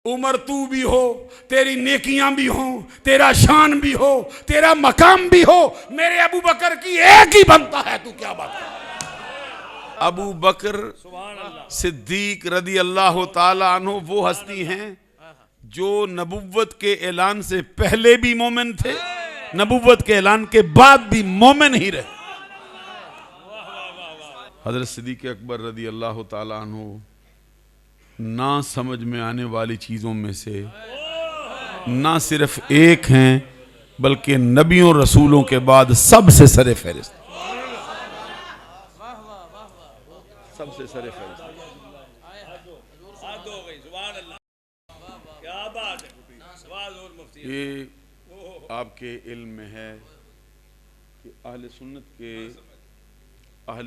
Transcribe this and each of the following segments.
उमर तू भी हो, तेरी नेकियां भी हो, तेरा शान भी हो, तेरा मकाम भी हो, मेरे अबू बकर की एक ही बनता है। तू क्या बात कर? अबू बकर सिद्दीक रदी अल्लाह ताला अन्हु वो हस्ती हैं जो नबुव्वत के ऐलान से पहले भी मोमिन थे, नबुव्वत के ऐलान के बाद भी मोमिन ही रहे। हजरत सिद्दीक अकबर रदी अल्लाह ताला अन्हु ना समझ में आने वाली चीजों में से ना सिर्फ एक हैं, बल्कि नबियों रसूलों के बाद सबसे सरे फहरिस्त, सबसे सरे फहरिस्त। ये आपके इल्म में है कि अहले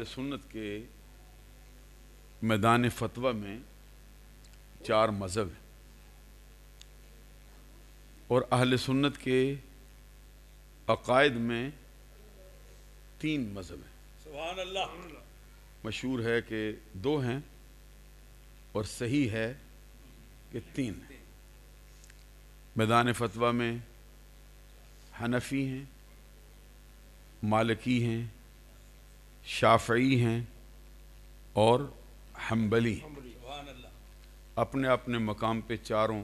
सुन्नत के मैदान फतवा में 4 मज़हब हैं और अहले सुन्नत के अकायद में 3 मज़हब हैं। सुभान अल्लाह। मशहूर है कि 2 हैं और सही है कि 3 हैं। मैदान फतवा में हनफी हैं, मालिकी हैं, शाफ़ई हैं और हम्बली हैं। अपने अपने मकाम पे चारों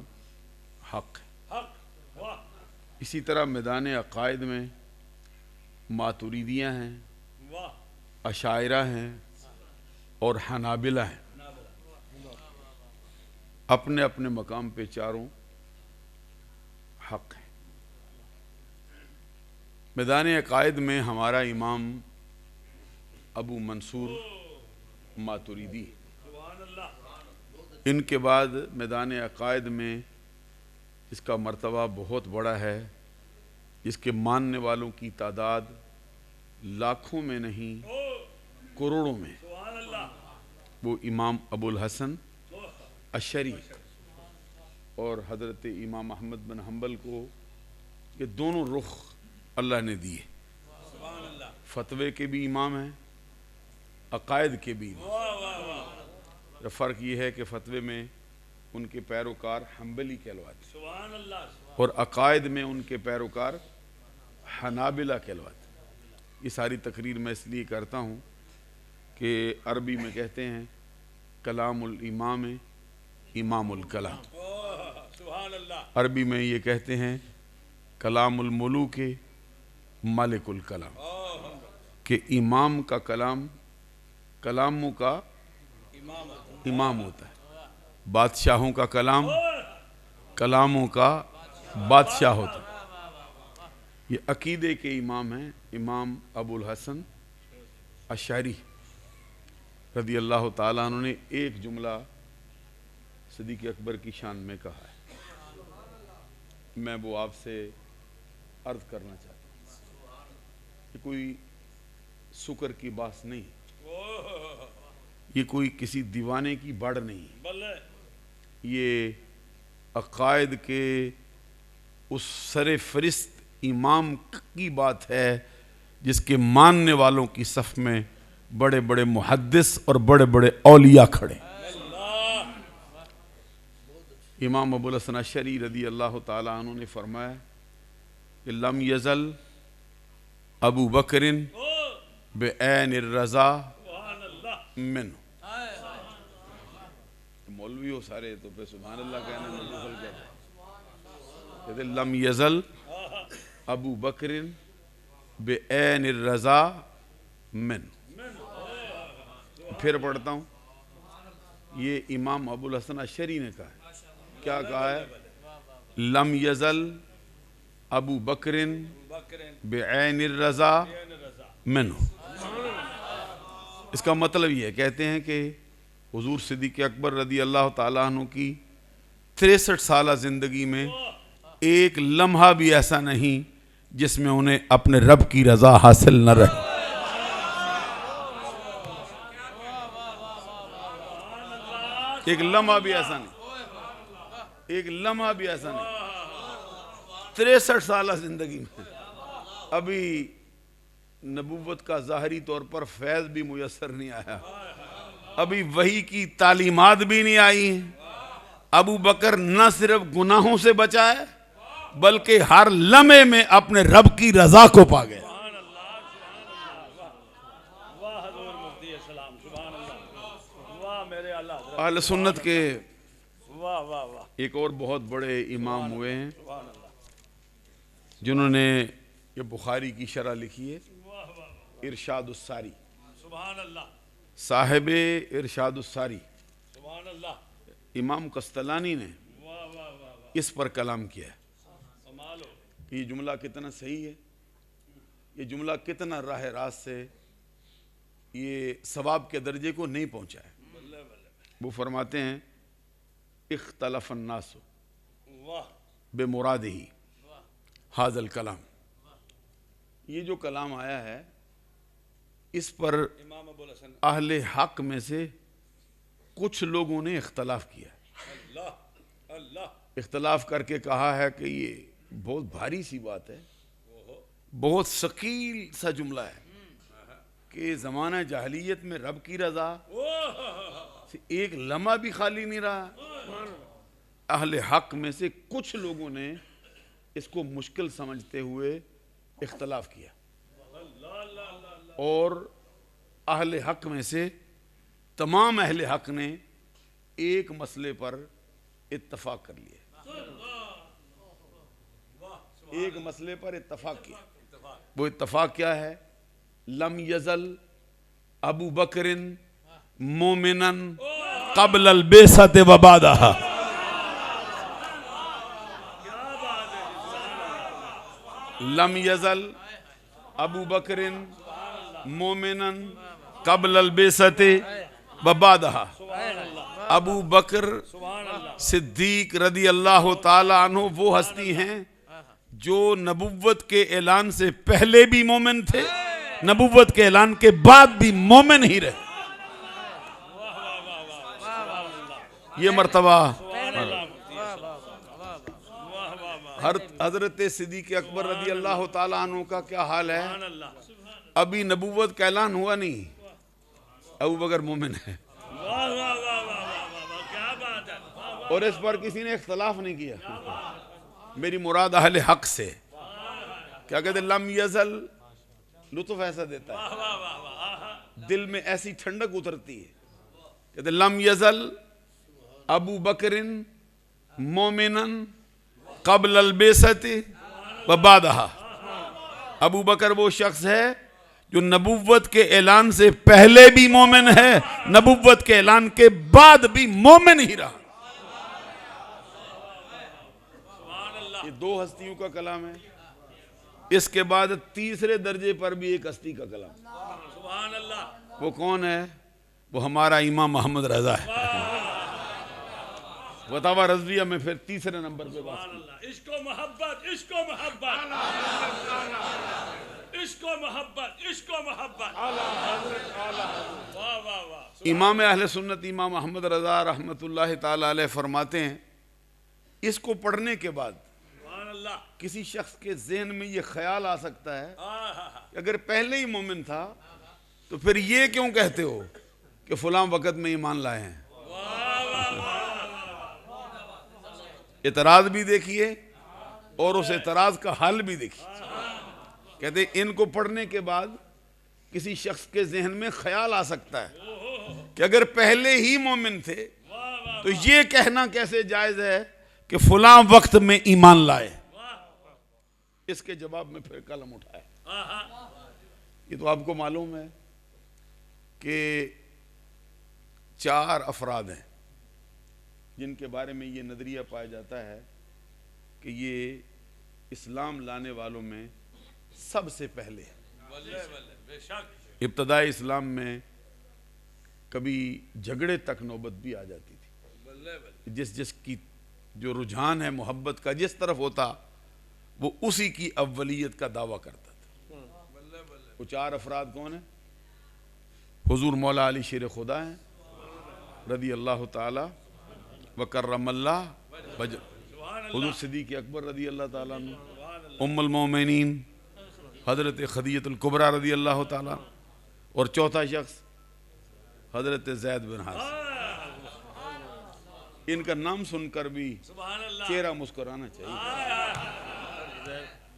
हक है। इसी तरह मैदान अकायद में मातुरीदियाँ हैं, अशायरा हैं और हनाबिला हैं। अपने अपने मकाम पे चारों हक है। मैदान अकायद में हमारा इमाम अबू मंसूर मातुरीदी, इनके बाद मैदान अकायद में इसका मर्तबा बहुत बड़ा है, इसके मानने वालों की तादाद लाखों में नहीं करोड़ों में। वो इमाम अबुल हसन अशरी और हज़रत इमाम अहमद बिन हम्बल को ये दोनों रुख अल्लाह ने दिए। फतवे के भी इमाम हैं, अकायद के भी इमाम। फ़र्क ये है कि फतवे में उनके पैरोकार हम्बली कहलवाते और अकायद में उनके पैरोकार हनाबिला कहलवाते। ये सारी तकरीर मैं इसलिए करता हूँ कि अरबी में कहते हैं कलामुल इमाम इमामुल कलाम, अरबी में ये कहते हैं कलामुल मुलूक मालिकुल कलाम, कि इमाम का कलाम कलामों का इमाम होता है, बादशाहों का कलाम कलामों का बादशाह होता है। ये अकीदे के इमाम हैं इमाम अबुल हसन अशरी रदी अल्लाह ताला अन्हु ने एक जुमला सिद्दीक़ अकबर की शान में कहा है। मैं वो आपसे अर्ज करना चाहता हूँ। ये कोई शुक्र की बात नहीं, ये कोई किसी दीवाने की बढ़ नहीं, ये अकायद के उस सरे फरिस्त इमाम की बात है जिसके मानने वालों की सफ में बड़े बड़े मुहद्दिस और बड़े बड़े औलिया खड़े। इमाम अबुल हसन अशरी रदी अल्लाह ताला अन्हु ने फरमाया कि लम यज़ल अबू बकरिन बेऐन रज़ा मिन। मौलवी हो सारे तो पे सुभान अल्लाह कहने में मुगल कहते लम यज़ल अबू बकरिन बेऐन रज़ा मिन। फिर पढ़ता हूँ, ये इमाम अबुल हसन अशरी ने कहा है। क्या कहा है? लम यज़ल अबू बकरिन बेऐन रज़ा मिन्हु। इसका मतलब ये कहते हैं कि हुजूर सिद्दीक़ अकबर रदी अल्लाह ताला अन्हु की 63 साला जिंदगी में एक लम्हा भी ऐसा नहीं जिसमें उन्हें अपने रब की रजा हासिल न रहे। एक लम्हा भी ऐसा नहीं, एक लम्हा भी ऐसा नहीं। 63 साल जिंदगी में अभी नबूवत का ज़ाहरी तौर पर फैज़ भी मुयस्सर नहीं आया, अभी वही की तालीमात भी नहीं आई, अबू बकर न सिर्फ गुनाहों से बचा है बल्कि हर लम्हे में अपने रब की रजा को पा गया। अहले सुन्नत के एक और बहुत बड़े इमाम हुए हैं जिन्होंने ये बुखारी की शरह लिखी है, इरशादुस्सारी, साहिब इरशादुस्सारी। इमाम कस्तलानी ने इस पर कलाम किया है। ये जुमला कितना सही है, ये जुमला कितना राह रास्त से ये सवाब के दर्जे को नहीं पहुंचा है। वो फरमाते हैं इख्तलफन नासु बेमुरादिही हाज़ल कलाम। ये जो कलाम आया है इस पर अहले हक में से कुछ लोगों ने इख्तलाफ किया, इख्तलाफ करके कहा है कि ये बहुत भारी सी बात है, बहुत सकील सा जुमला है कि ज़माना जाहलियत में रब की रज़ा से एक लम्हा भी खाली नहीं रहा। अहले हक में से कुछ लोगों ने इसको मुश्किल समझते हुए इख्तलाफ किया और अहले हक में से तमाम अहले हक ने एक मसले पर इत्तफाक कर लिया, एक मसले पर इत्तफाक किया। वो इत्तफाक क्या है? लम यजल अबू बकरिन मोमिनन क़ब्ल अल बेसत व बादहा। लम यजल अबू बकरिन मोमिनन क़ब्ल अल बेसत व बादहा। अबू बकर सिद्दीक रदी अल्लाह ताला अन्हु वो हस्ती हैं जो नबुव्वत के ऐलान से पहले भी मोमिन थे, नबुव्वत के ऐलान के बाद भी मोमिन ही रहे। ये मर्तबा हजरत सिद्दीक अकबर रदी अल्लाह ताला अन्हु का क्या हाल है? अभी नबुव्वत का ऐलान हुआ नहीं, अबू बकर मोमिन है और इस पर किसी ने इख्तलाफ नहीं किया। मेरी मुराद अहले हक से क्या कहते? लम यजल लुत्फ ऐसा देता है, दिल में ऐसी ठंडक उतरती है। कहते लम यजल अबू बकरिन मोमिनन क़ब्ल अल बेसति व बादहा। अबू बकर वो शख्स है जो नबुव्वत के ऐलान से पहले भी मोमिन है, नबुव्वत के ऐलान के बाद भी मोमिन ही रहा। ये दो हस्तियों का कलाम है। इसके बाद तीसरे दर्जे पर भी एक हस्ती का कलाम। वो कौन है? वो हमारा इमाम मोहम्मद रजा है। फतवा रज़विया में फिर तीसरे नंबर पे बात। इश्को मोहब्बत, इश्को मोहब्बत, इश्को मोहब्बत, इश्को मोहब्बत। वाह वाह वाह। इमाम अहले सुन्नत इमाम मोहम्मद रजा रहमतुल्लाह ताला अलैह फरमाते हैं, इसको पढ़ने के बाद किसी शख्स के ज़हन में ये ख्याल आ सकता है कि अगर पहले ही मोमिन था तो फिर ये क्यों कहते हो कि फलां वक़्त में ईमान लाए हैं। इतराज़ भी देखिए और उस इतराज़ का हल भी देखिए। कहते इनको पढ़ने के बाद किसी शख्स के ज़हन में ख्याल आ सकता है कि अगर पहले ही मोमिन थे तो ये कहना कैसे जायज़ है कि फलां वक्त में ईमान लाए। इसके जवाब में फिर कलम उठाए। ये तो आपको मालूम है कि 4 अफराद हैं जिनके बारे में ये नज़रिया पाया जाता है कि ये इस्लाम लाने वालों में सबसे पहले इब्तदाई इस्लाम में कभी झगड़े तक नौबत भी आ जाती थी। जिसकी जो रुझान है मोहब्बत का जिस तरफ होता वो उसी की अव्वलियत का दावा करता था। वो 4 अफराद कौन है? हुजूर मौला अली शेर खुदा हैं रदी अल्लाह ताला व करमल्लाह वजह, हुजूर सिद्दीक अकबर रदी अल्लाह ताला अन्हु, उम्मुल मोमिनीन हज़रत खदीजतुल कुबरा रदी अल्लाह ताला, और चौथा शख्स हज़रत ज़ैद बिन हारिसा। इनका नाम सुनकर भी सुभान अल्लाह। चेहरा मुस्कुराना चाहिए,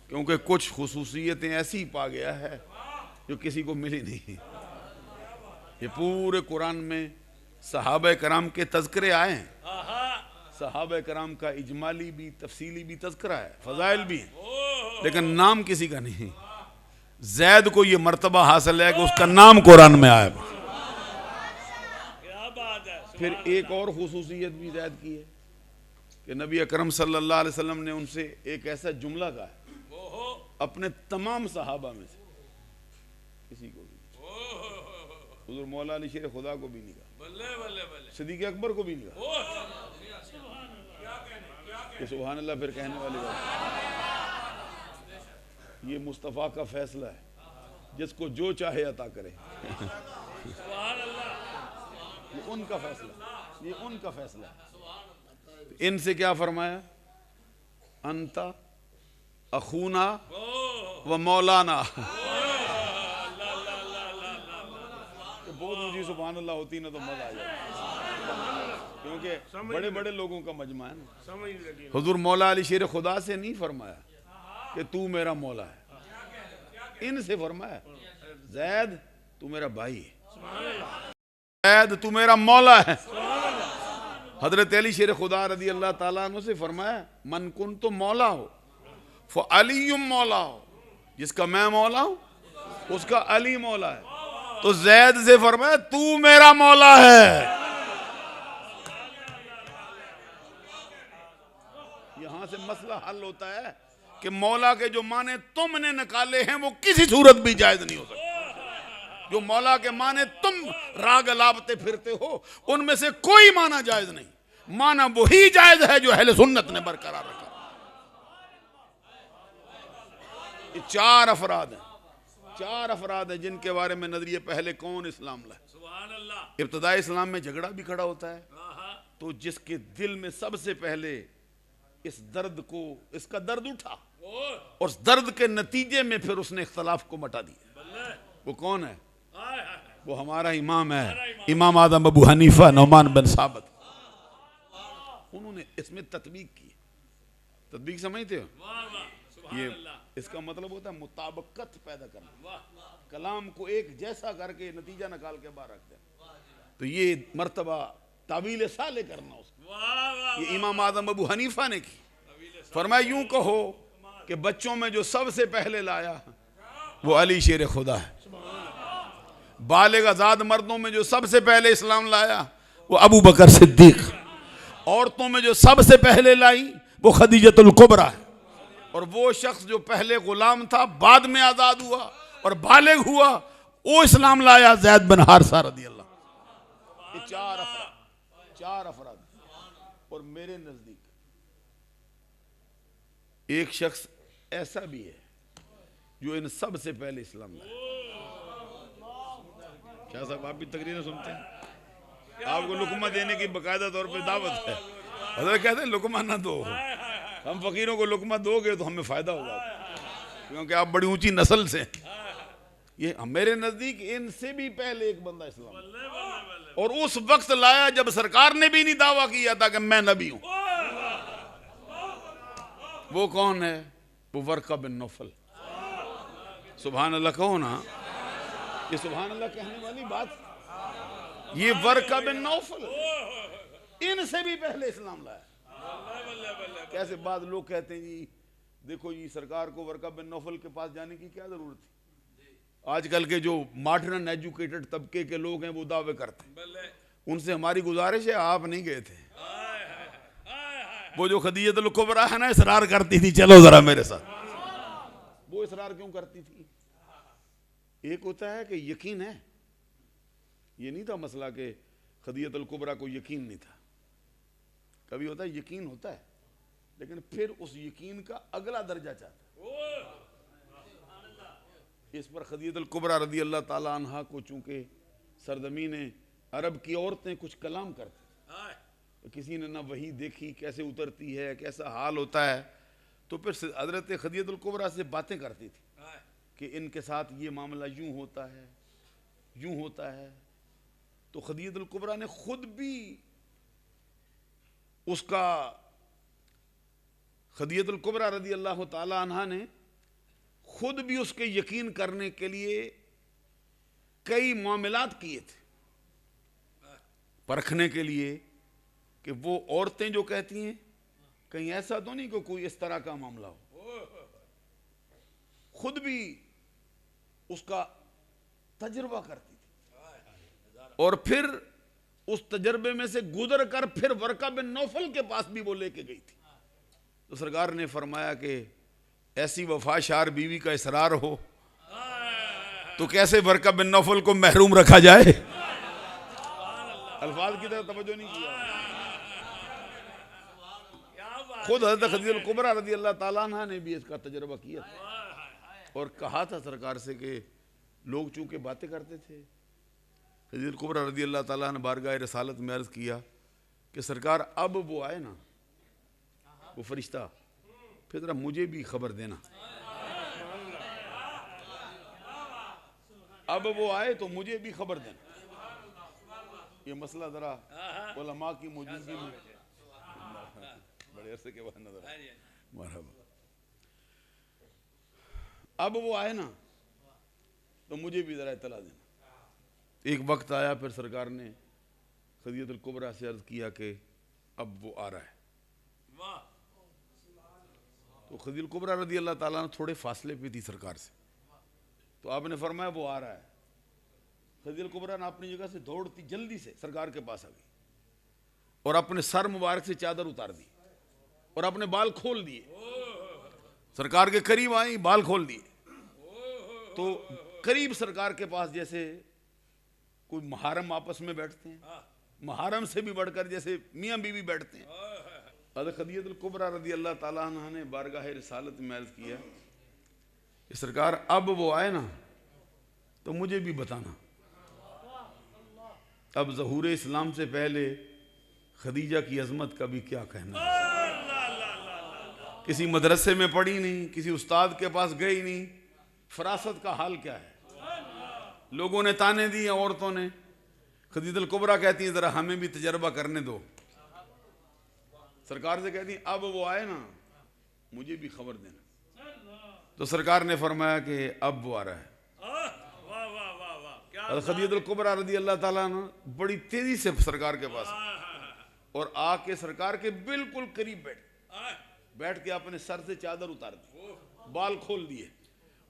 क्योंकि कुछ खुसूसियतें ऐसी पा गया है जो किसी को मिली नहीं। ये पूरे कुरान में सहाबा कराम के तज़किरे आए हैं। सहाबा कराम का इजमाली भी तफसीली भी तज़किरा है, फ़ज़ाइल भी हैं, लेकिन नाम किसी का नहीं। ज़ैद को ये मर्तबा हासिल है कि उसका नाम कुरान में आया। क्या बात है। फिर एक और खुसूसियत भी ज़ैद की है कि नबी अकरम सल्लल्लाहु अलैहि वसल्लम ने उनसे एक ऐसा जुमला कहा है अपने तमाम सहाबा में से किसी को भी, हुज़ूर मौला अली शेर खुदा को भी नहीं कहा, बल्ले बल्ले बल्ले। सिद्दीक़ अकबर को भी नहीं कहा। कि सुभान अल्लाह फिर कहने वाली बात, ये मुस्तफ़ा का फैसला है, जिसको जो चाहे अता करे। ये उनका फैसला, ये उनका फैसला है। इनसे क्या फरमाया, अंता अखूना व मौलाना। बहुत ऊंची सुभान अल्लाह होती ना तो मजा आ जाए, क्योंकि बड़े बड़े लोगों का मजमा है ना। हुजूर मौला अली शेर खुदा से नहीं फरमाया कि तू मेरा मौला है, इनसे फरमाया ज़ैद तू मेरा भाई है, ज़ैद तू मेरा मौला है। हजरत अली शेर खुदा रदी अल्लाह ताला अन्हु से फरमाया मन कुन तो मौला हो फ़ अलीयुम मौला हो, जिसका मैं मौला हूं उसका अली मौला है। तो ज़ैद से फरमाया तू मेरा मौला है। यहां से मसला हल होता है कि मौला के जो माने तुमने निकाले हैं वो किसी सूरत भी जायज नहीं हो सकता। जो मौला के माने तुम राग लापते फिरते हो उनमें से कोई माना जायज नहीं, माना वही जायज है जो अहले सुन्नत ने बरकरार रखा। ये चार अफराद हैं, चार अफराद हैं जिनके बारे में नजरिए पहले कौन इस्लाम लाए। सुभान अल्लाह। इब्तदाई इस्लाम में झगड़ा भी खड़ा होता है, तो जिसके दिल में सबसे पहले इस दर्द को, इसका दर्द उठा और उस दर्द के नतीजे में फिर उसने इख्तलाफ को मटा दिया, वो कौन है? वो हमारा इमाम है, इमाम आदम अबू हनीफा नौमान बिन साबित। उन्होंने इसमें तत्बीक की। तत्बीक समझते हो? ये इसका मतलब होता है मुताबकत पैदा करना, कलाम को एक जैसा करके नतीजा निकाल के बाहर रख देना। तो ये मर्तबा तावील साले करना उसको, ये इमाम आदम अबू हनीफा ने की। फरमाया यूं कहो कि बच्चों में जो सबसे पहले लाया वो अली शेर खुदा है, बालिग आजाद मर्दों में जो सबसे पहले इस्लाम लाया वो अबू बकर सिद्दीक, औरतों में जो सबसे पहले लाई वो खदीजतुल कुबरा है, और वो शख्स जो पहले गुलाम था बाद में आजाद हुआ और बालिग हुआ वो इस्लाम लाया ज़ैद बिन हारिसा रदी अल्लाह। ये चार अफराद। और मेरे नजदीक एक शख्स ऐसा भी है जो इन सब से पहले इस्लाम लाया। क्या साहब आप भी तकरीरें सुनते हैं? आपको लुकमा देने की बाकायदा तौर पे दावत है। हज़रत कहते हैं लुकमा ना दो, हम फकीरों को लुकमा दोगे तो हमें फायदा होगा, क्योंकि आप बड़ी ऊंची नस्ल से। ये मेरे नजदीक इनसे भी पहले एक बंदा इस्लाम, और उस वक्त लाया जब सरकार ने भी नहीं दावा किया था कि मैं नबी हूं। वो कौन है? वो वर्का बिन नौफल। सुभान अल्लाह कहो ना, ये सुभान अल्लाह कहने वाली बात। ये वर्का बिन नौफल इनसे भी पहले इस्लाम लाया। कैसे बाद लोग कहते हैं जी देखो जी सरकार को वर्का बिन नौफल के पास जाने की क्या जरूरत थी। आजकल के जो मॉडर्न एजुकेटेड तबके के लोग हैं वो दावे करते हैं, उनसे हमारी गुजारिश है आप नहीं गए थे। वो जो खदीजतुल कुबरा है ना इसरार करती थी चलो जरा मेरे साथ, वो इसरार क्यों करती थी? एक होता है कि यकीन है, ये नहीं था मसला कि खदीजतुल कुबरा को यकीन नहीं था। कभी होता है यकीन होता है लेकिन फिर उस यकीन का अगला दर्जा चाहता है। इस पर खदीजतुल कुबरा रदी अल्लाह ताला अन्हा को चूंकि सरजमीन अरब की औरतें कुछ कलाम करती, तो किसी ने ना वही देखी कैसे उतरती है, कैसा हाल होता है, तो फिर हजरत खदीजतुल कुबरा से बातें करती थी कि इनके साथ ये मामला यूं होता है, यूं होता है। तो खदीजतुल कुबरा ने खुद भी उसका खदीजतुल कुबरा रदी अल्लाह ताला अन्हा ने खुद भी उसके यकीन करने के लिए कई मामलात किए थे, परखने के लिए कि वो औरतें जो कहती हैं कहीं ऐसा तो नहीं कि कोई इस तरह का मामला हो। खुद भी उसका तजुर्बा करती थी और फिर उस तजर्बे में से गुजर कर फिर वर्का बिन नौफल के पास भी वो लेके गई थी। तो सरकार ने फरमाया कि ऐसी वफाशार बीवी का इसरार हो तो कैसे वर्का बिन नौफल को महरूम रखा जाए। अल्फाज की तरफ तवज्जो नहीं किया। खुद हज़रत खदीजतुल कुबरा रज़ी अल्लाह ताला अन्हा ने भी इसका तजर्बा किया था और कहा था सरकार से कि लोग चूंकि बातें करते थे। खदीजतुल कुबरा रज़ी अल्लाह ताला ने बारगाह रसालत में अर्ज़ किया कि सरकार अब वो आए ना, वो फरिश्ता, फिर ज़रा मुझे भी खबर देना। अब वो आए तो मुझे भी खबर देना। ये मसला ज़रा उलमा की मौजूदगी में बड़े अरसे के बाद नजर आया। मरहबा। अब वो आए ना तो मुझे भी ज़रा इत्तला देना। एक वक्त आया फिर सरकार ने खदीजतुल कुबरा से अर्ज़ किया कि अब वो आ रहा है। तो खदीजतुल कुबरा रज़ी अल्लाह ताला ने थोड़े फासले पे थी सरकार से, तो आपने फरमाया वो आ रहा है। खदीजतुल कुबरा ने अपनी जगह से दौड़ती जल्दी से सरकार के पास आ गई और अपने सर मुबारक से चादर उतार दी और अपने बाल खोल दिए। सरकार के करीब आई, बाल खोल दिए। तो करीब सरकार के पास जैसे कोई मुहर्रम आपस में बैठते हैं, मुहर्रम से भी बढ़कर जैसे मियाँ बीवी बैठते हैं। हज़रत खदीजतुल कुबरा रज़ी अल्लाह ताला अन्हा ने बारगाह रिसालत में अर्ज़ किया कि सरकार अब वो आए ना तो मुझे भी बताना। अब ज़हूर इस्लाम से पहले खदीजा की अजमत का भी क्या कहना है। किसी मदरसे में पढ़ी नहीं, किसी उस्ताद के पास गई नहीं, फरासत का हाल क्या है। लोगों ने ताने दिए, औरतों ने। खदीजतुल कुबरा कहती है ज़रा हमें भी तजर्बा करने दो। सरकार से कहती अब वो आए ना मुझे भी खबर देना। तो सरकार ने फरमाया कि अब वो आ रहा है। खदीजतुल कुबरा रज़ी अल्लाह ताला ने बड़ी तेजी से सरकार के पास और आके सरकार के बिल्कुल करीब बैठ के अपने सर से चादर उतार दी, बाल खोल दिए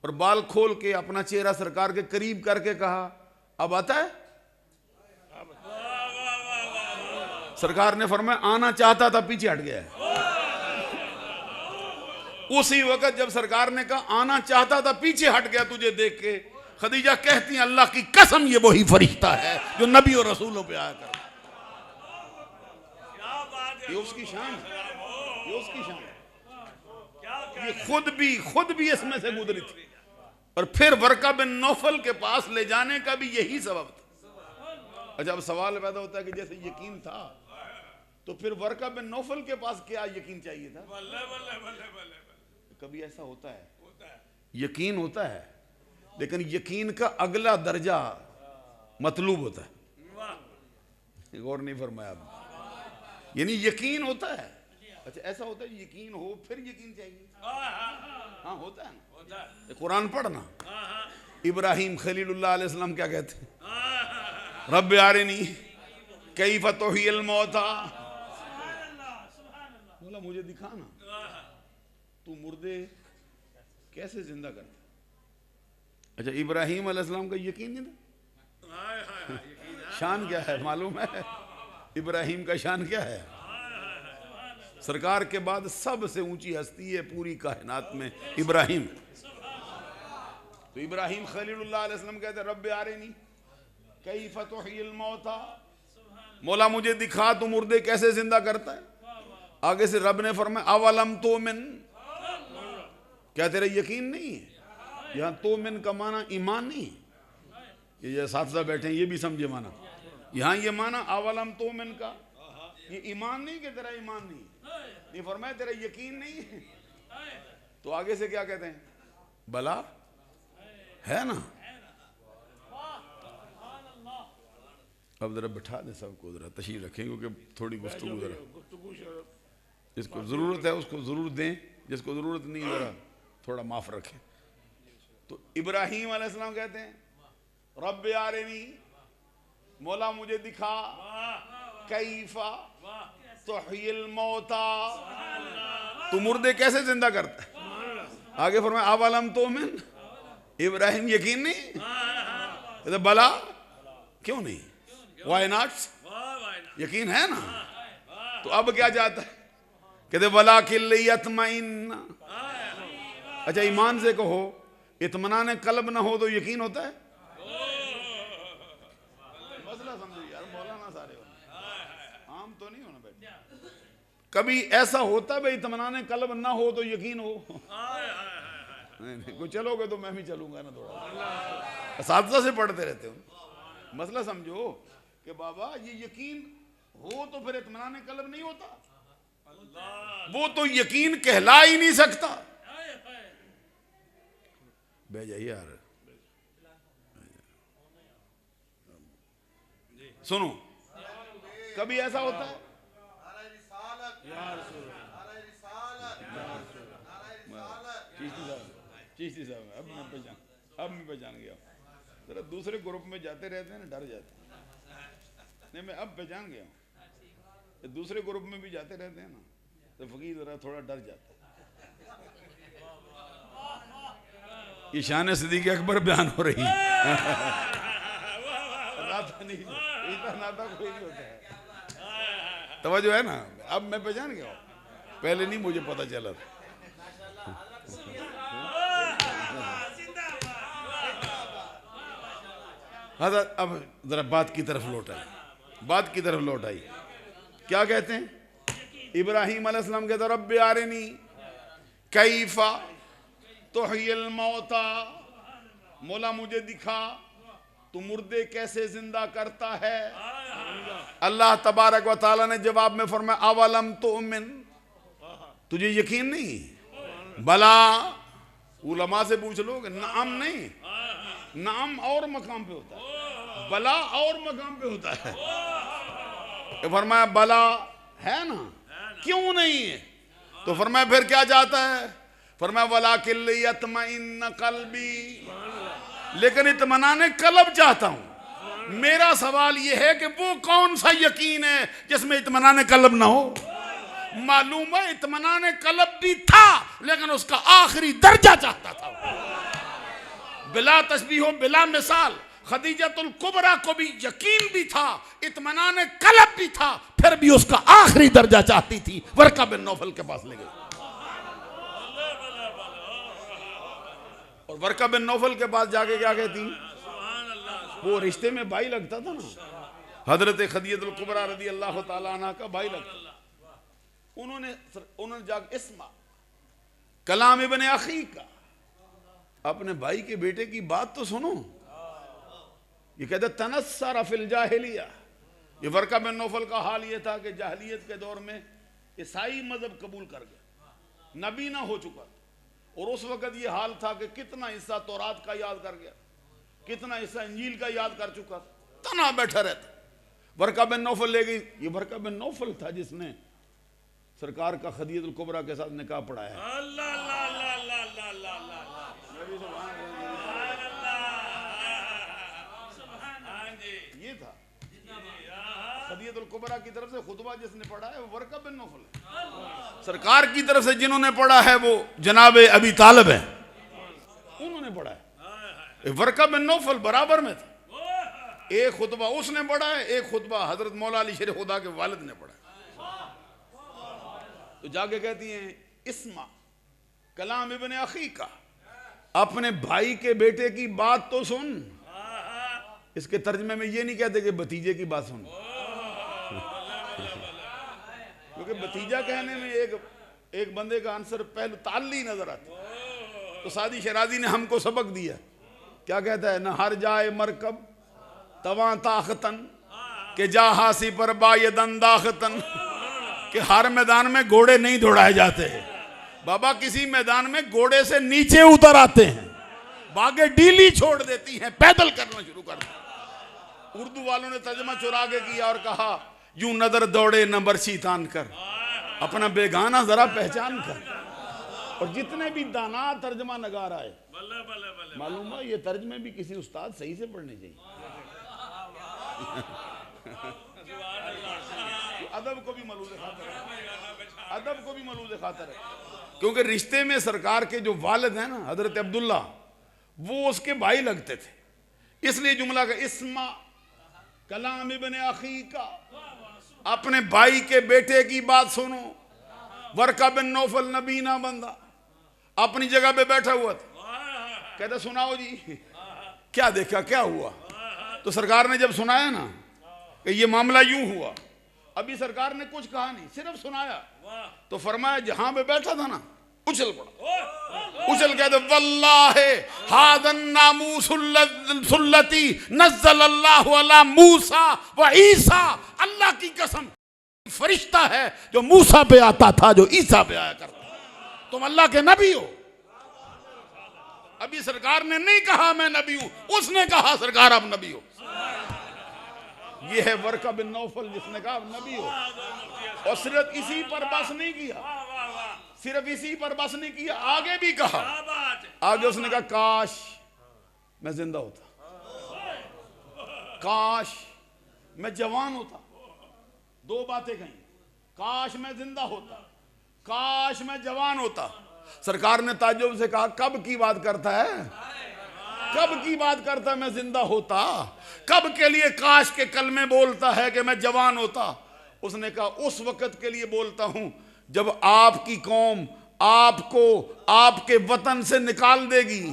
और बाल खोल के अपना चेहरा सरकार के करीब करके कहा अब आता है। सरकार ने फरमाया आना चाहता था, पीछे हट गया है। उसी वक्त जब सरकार ने कहा आना चाहता था, पीछे हट गया तुझे देख के, खदीजा कहती है अल्लाह की कसम ये वही फरिश्ता है जो नबी और रसूलों पे आया कर। ये उसकी शान है, ये उसकी शान है। ये खुद भी इसमें से गुजरी थी और फिर वर्का बिन नौफल के पास ले जाने का भी यही सबब था। अच्छा, अब सवाल पैदा होता है कि जैसे यकीन था तो फिर वर्का बिन नौफल के पास क्या यकीन चाहिए था। कभी ऐसा होता है, यकीन होता है लेकिन यकीन का अगला दर्जा मतलूब होता है। गौर नहीं फरमाया आपने। यानी यकीन होता है, अच्छा ऐसा होता है यकीन हो फिर यकीन चाहिए। हाँ होता है ना। कुरान पढ़ना, इब्राहिम खलीलुल्लाह अलैहिस्सलाम क्या कहते हैं, रब्बि अरिनी कैफ तुहियल मौता, बोला मुझे दिखाना तू मुर्दे कैसे जिंदा करता। अच्छा, इब्राहिम अलैहिस्सलाम का यकीन नहीं था। शान क्या है मालूम है? इब्राहिम का शान क्या है? सरकार के बाद सबसे ऊंची हस्ती है पूरी कायनात में इब्राहिम। तो इब्राहिम खलीलुल्लाह अलैहिस्सलाम कहते रब्बि अरिनी कैफ तुहियल मौता, मौला मुझे दिखा तू मुर्दे कैसे जिंदा करता है। आगे से रब ने फरमाया अवलम तुमिन, क्या तेरा यकीन नहीं है? यहाँ तुमिन का माना ईमान नहीं है। ये साथ बैठे हैं ये भी समझे माना। यहाँ ये माना अवलम तुमिन का ये ईमान नहीं कि तेरा ईमान नहीं, ये फरमाया तेरा यकीन नहीं है। तो आगे से क्या कहते हैं, भला है ना। अब ज़रा बिठा दें सबको, ज़रा तशरीफ रखें क्योंकि थोड़ी गुफ्तगू ज़रा, जिसको ज़रूरत है उसको ज़रूर दें, जिसको ज़रूरत नहीं ज़रा थोड़ा माफ़ रखें। तो इब्राहीम अलैहिस्सलाम कहते हैं रब्बे आरिनी, मौला मुझे दिखा, कैफा तुहिल मौता, तू मुर्दे कैसे जिंदा करता है। आगे फरमाया अवलम तुमिन, इब्राहिम यकीन नहीं, कहते बला, क्यों नहीं, वाई नॉट, यकीन है ना। तो अब क्या चाहता है, कहते वला किल्लियतमइन्न, अच्छा ईमान से कहो, इत्मीनान कल्ब ना हो तो यकीन होता है। मसला समझो यार, मौलाना सारे आम तो नहीं होना बेटा। कभी ऐसा होता है भाई इत्मीनान कल्ब ना हो तो यकीन हो। नहीं, कोई चलोगे तो मैं भी चलूंगा ना, थोड़ा असातिज़ा से पढ़ते रहते हो। मसला समझो कि बाबा ये यकीन हो तो फिर इत्मीनान कल्ब नहीं होता, वो तो यकीन कहला ही नहीं सकता। बह जाइए यार, सुनो, कभी ऐसा होता है चिश्ती साहब, अब मैं पहचान गया। जरा दूसरे ग्रुप में जाते रहते हैं ना, डर जाते हैं। नहीं मैं अब पहचान गया हूँ, दूसरे ग्रुप में भी जाते रहते हैं ना तो फकीर जरा थोड़ा डर जाता है। ये शान सिद्दीक़ अकबर बयान हो रही है। नाता नहीं, इतना नाता कोई नहीं होता है। तवज्जो है ना, अब मैं पहचान गया हूँ, पहले नहीं मुझे पता चला था। हाँ, अब जरा बात की तरफ लौट आई, क्या कहते हैं इब्राहीम अलैहिस्सलाम कहते रब्बे आरिनी कैफा तुहिल मौता, मौला मुझे दिखा तू मुर्दे कैसे जिंदा करता है। अल्लाह तबारक व तआला ने जवाब में फरमाया अवलम तुमिन, तुझे यकीन नहीं, बला, उलमा से पूछ लोगे, नाम नहीं, नाम और मकाम पे होता है, बला और मकाम पे होता है। फरमाया बला है ना, क्यों नहीं है, तो फरमाया फिर क्या चाहता है, फरमाया वला किल्लियतमइन्न कल्बी, लेकिन इत्मीनान कल्ब चाहता हूं। मेरा सवाल यह है कि वो कौन सा यकीन है जिसमें इत्मीनान कल्ब ना हो। मालूम है इत्मीनान कल्ब भी था लेकिन उसका आखिरी दर्जा चाहता था। बिला तशबीह बिला मिसाल खदीजतुल कुबरा को भी यकीन भी था, इत्मीनान कल्ब भी था, फिर भी उसका आखिरी दर्जा चाहती थी। वर्का बिन नौफल के पास ले गई और वर्का बिन नौफल के पास जाके क्या कहती, वो रिश्ते में भाई लगता था ना, हजरत खदीजतुल कुबरा रदी अल्लाह तआला अन्हा का भाई लगता। उन्होंने जाके इस्मा कलाम इब्ने अखी का, अपने भाई के बेटे की बात तो सुनो। ये कहते तनस्सर फिल जाहिलिया, ये वर्का बिन नौफल का हाल ये था कि जाहिलियत के दौर में ईसाई मजहब कबूल कर गया, नबी ना हो चुका, और उस वक्त ये हाल था कि कितना हिस्सा तौरात का याद कर गया, कितना हिस्सा इंजील का याद कर चुका, तना बैठा रहता। वर्का बिन नौफल ले गई। ये वर्का बिन नौफल था जिसने सरकार का खदीजतुल कुबरा के साथ निकाह पढ़ाया। ये था खदीजतुल कुबरा की तरफ से खुतबा जिसने पढ़ा है वो वर्का बिन नौफल है। सरकार की तरफ से जिन्होंने पढ़ा है वो जनाब अबी तालिब है, उन्होंने पढ़ा है। वर्का बिन नौफल बराबर में था। एक खुतबा उसने पढ़ा है, एक खुतबा हजरत मौला अली शेर खुदा के वालिद ने पढ़ा है। तो जाके कहती हैं इस्मा कलाम इब्ने अखी का, अपने भाई के बेटे की बात तो सुन। इसके तर्जमे में ये नहीं कहते कि भतीजे की बात सुन, क्योंकि भतीजा कहने में एक बंदे का आंसर पहले ताल्ली नजर आता। तो सादी शराजी ने हमको सबक दिया, क्या कहता है, न हर जाए मरकब तवा ताखतन के जा हासी पर बायदन दाखतन, कि हर मैदान में घोड़े नहीं दौड़ाए जाते। बाबा किसी मैदान में घोड़े से नीचे उतर आते हैं, बागे डीली छोड़ देती हैं, पैदल करना शुरू कर देते। उर्दू वालों ने तर्जमा चुरा के किया और कहा, यूं नजर दौड़े न बरसी तान कर, अपना बेगाना जरा पहचान कर। और जितने भी दाना तर्जमा नगार आए, मालूम है ये तर्जमे भी किसी उस्ताद सही से पढ़ने चाहिए। अदब को भी मलूज़ खातर है, अदब को भी मलूज़ खातर है, क्योंकि रिश्ते में सरकार के जो वालिद हैं ना हजरत अब्दुल्ला, वो उसके भाई लगते थे, इसलिए जुमला का इस्मा कलाम इब्न अखी का, अपने भाई के बेटे की बात सुनो। वर्का बिन नौफल नबीना बंदा अपनी जगह पे बैठा हुआ था, कहता सुनाओ जी क्या देखा, क्या हुआ। तो सरकार ने जब सुनाया ना कि ये मामला यूं हुआ, अभी सरकार ने कुछ कहा नहीं, सिर्फ सुनाया, तो फरमाया जहां पे बैठा था ना उछल पड़ा, उछल कहते वल्लाहि हादन नामुसुल्लती नज़्ज़लल्लाहु अला मूसा व ईसा, अल्लाह की कसम फरिश्ता है जो मूसा पे आता था, जो ईसा पे आया करता। तुम अल्लाह के नबी हो। अभी सरकार ने नहीं कहा मैं नबी हूं, उसने कहा सरकार आप नबी हो। ये है वर्का बिन नौफल जिसने कहा नबी हो। और सिर्फ इसी पर बस नहीं किया, सिर्फ इसी पर बस नहीं किया, आगे भी कहा। आगे उसने कहा काश मैं जिंदा होता, काश मैं जवान होता। दो बातें कही, काश मैं जिंदा होता, काश मैं जवान होता। सरकार ने ताज्जुब से कहा कब की बात करता है, कब की बात करता है मैं जिंदा होता, कब के लिए काश के कलमे बोलता है कि मैं जवान होता। उसने कहा उस वक्त के लिए बोलता हूं जब आपकी कौम आपको आपके वतन से निकाल देगी।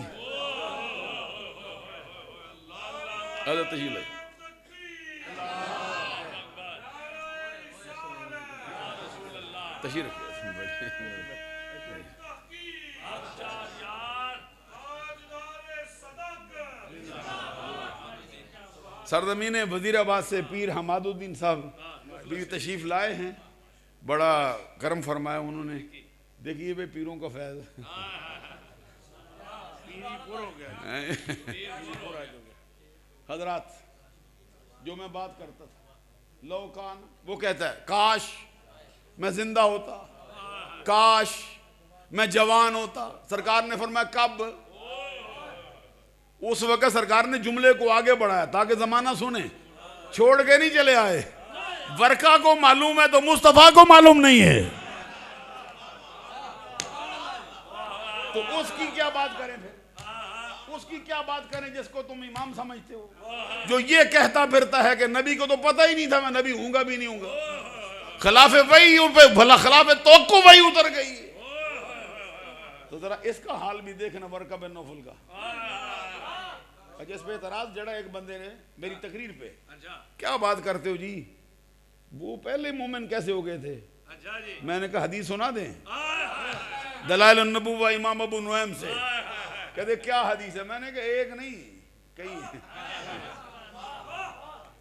सरजमीन वजीराबाद से पीर हमादुद्दीन साहब भी तशरीफ लाए हैं, बड़ा करम फरमाया उन्होंने। देखिए भाई पीरों का फैज़ हजरात, जो मैं बात करता था लौकान, वो कहता है काश मैं जिंदा होता, काश मैं जवान होता। सरकार ने फरमाया कब। उस वक्त सरकार ने जुमले को आगे बढ़ाया ताकि जमाना सुने, छोड़ के नहीं चले आए। वर्का को मालूम है तो मुस्तफा को मालूम नहीं है, तो उसकी क्या बात करें फिर, उसकी क्या बात करें जिसको तुम इमाम समझते हो, जो ये कहता फिरता है कि नबी को तो पता ही नहीं था मैं नबी हूंगा भी नहीं हूंगा। खिलाफे वही पे भला खिलाफे तो वही उतर गई। तो जरा इसका हाल भी देखना वर्का बिन नौफल का। अच्छा इस पे एतराज जड़ा एक बंदे ने मेरी तकरीर पे, क्या बात करते हो जी, वो पहले मोमिन कैसे हो गए थे। मैंने कहा हदीस सुना दें दलाइल नबुव्वा इमाम अबू नुएम से। कहते क्या हदीस है, मैंने कहा एक नहीं कई।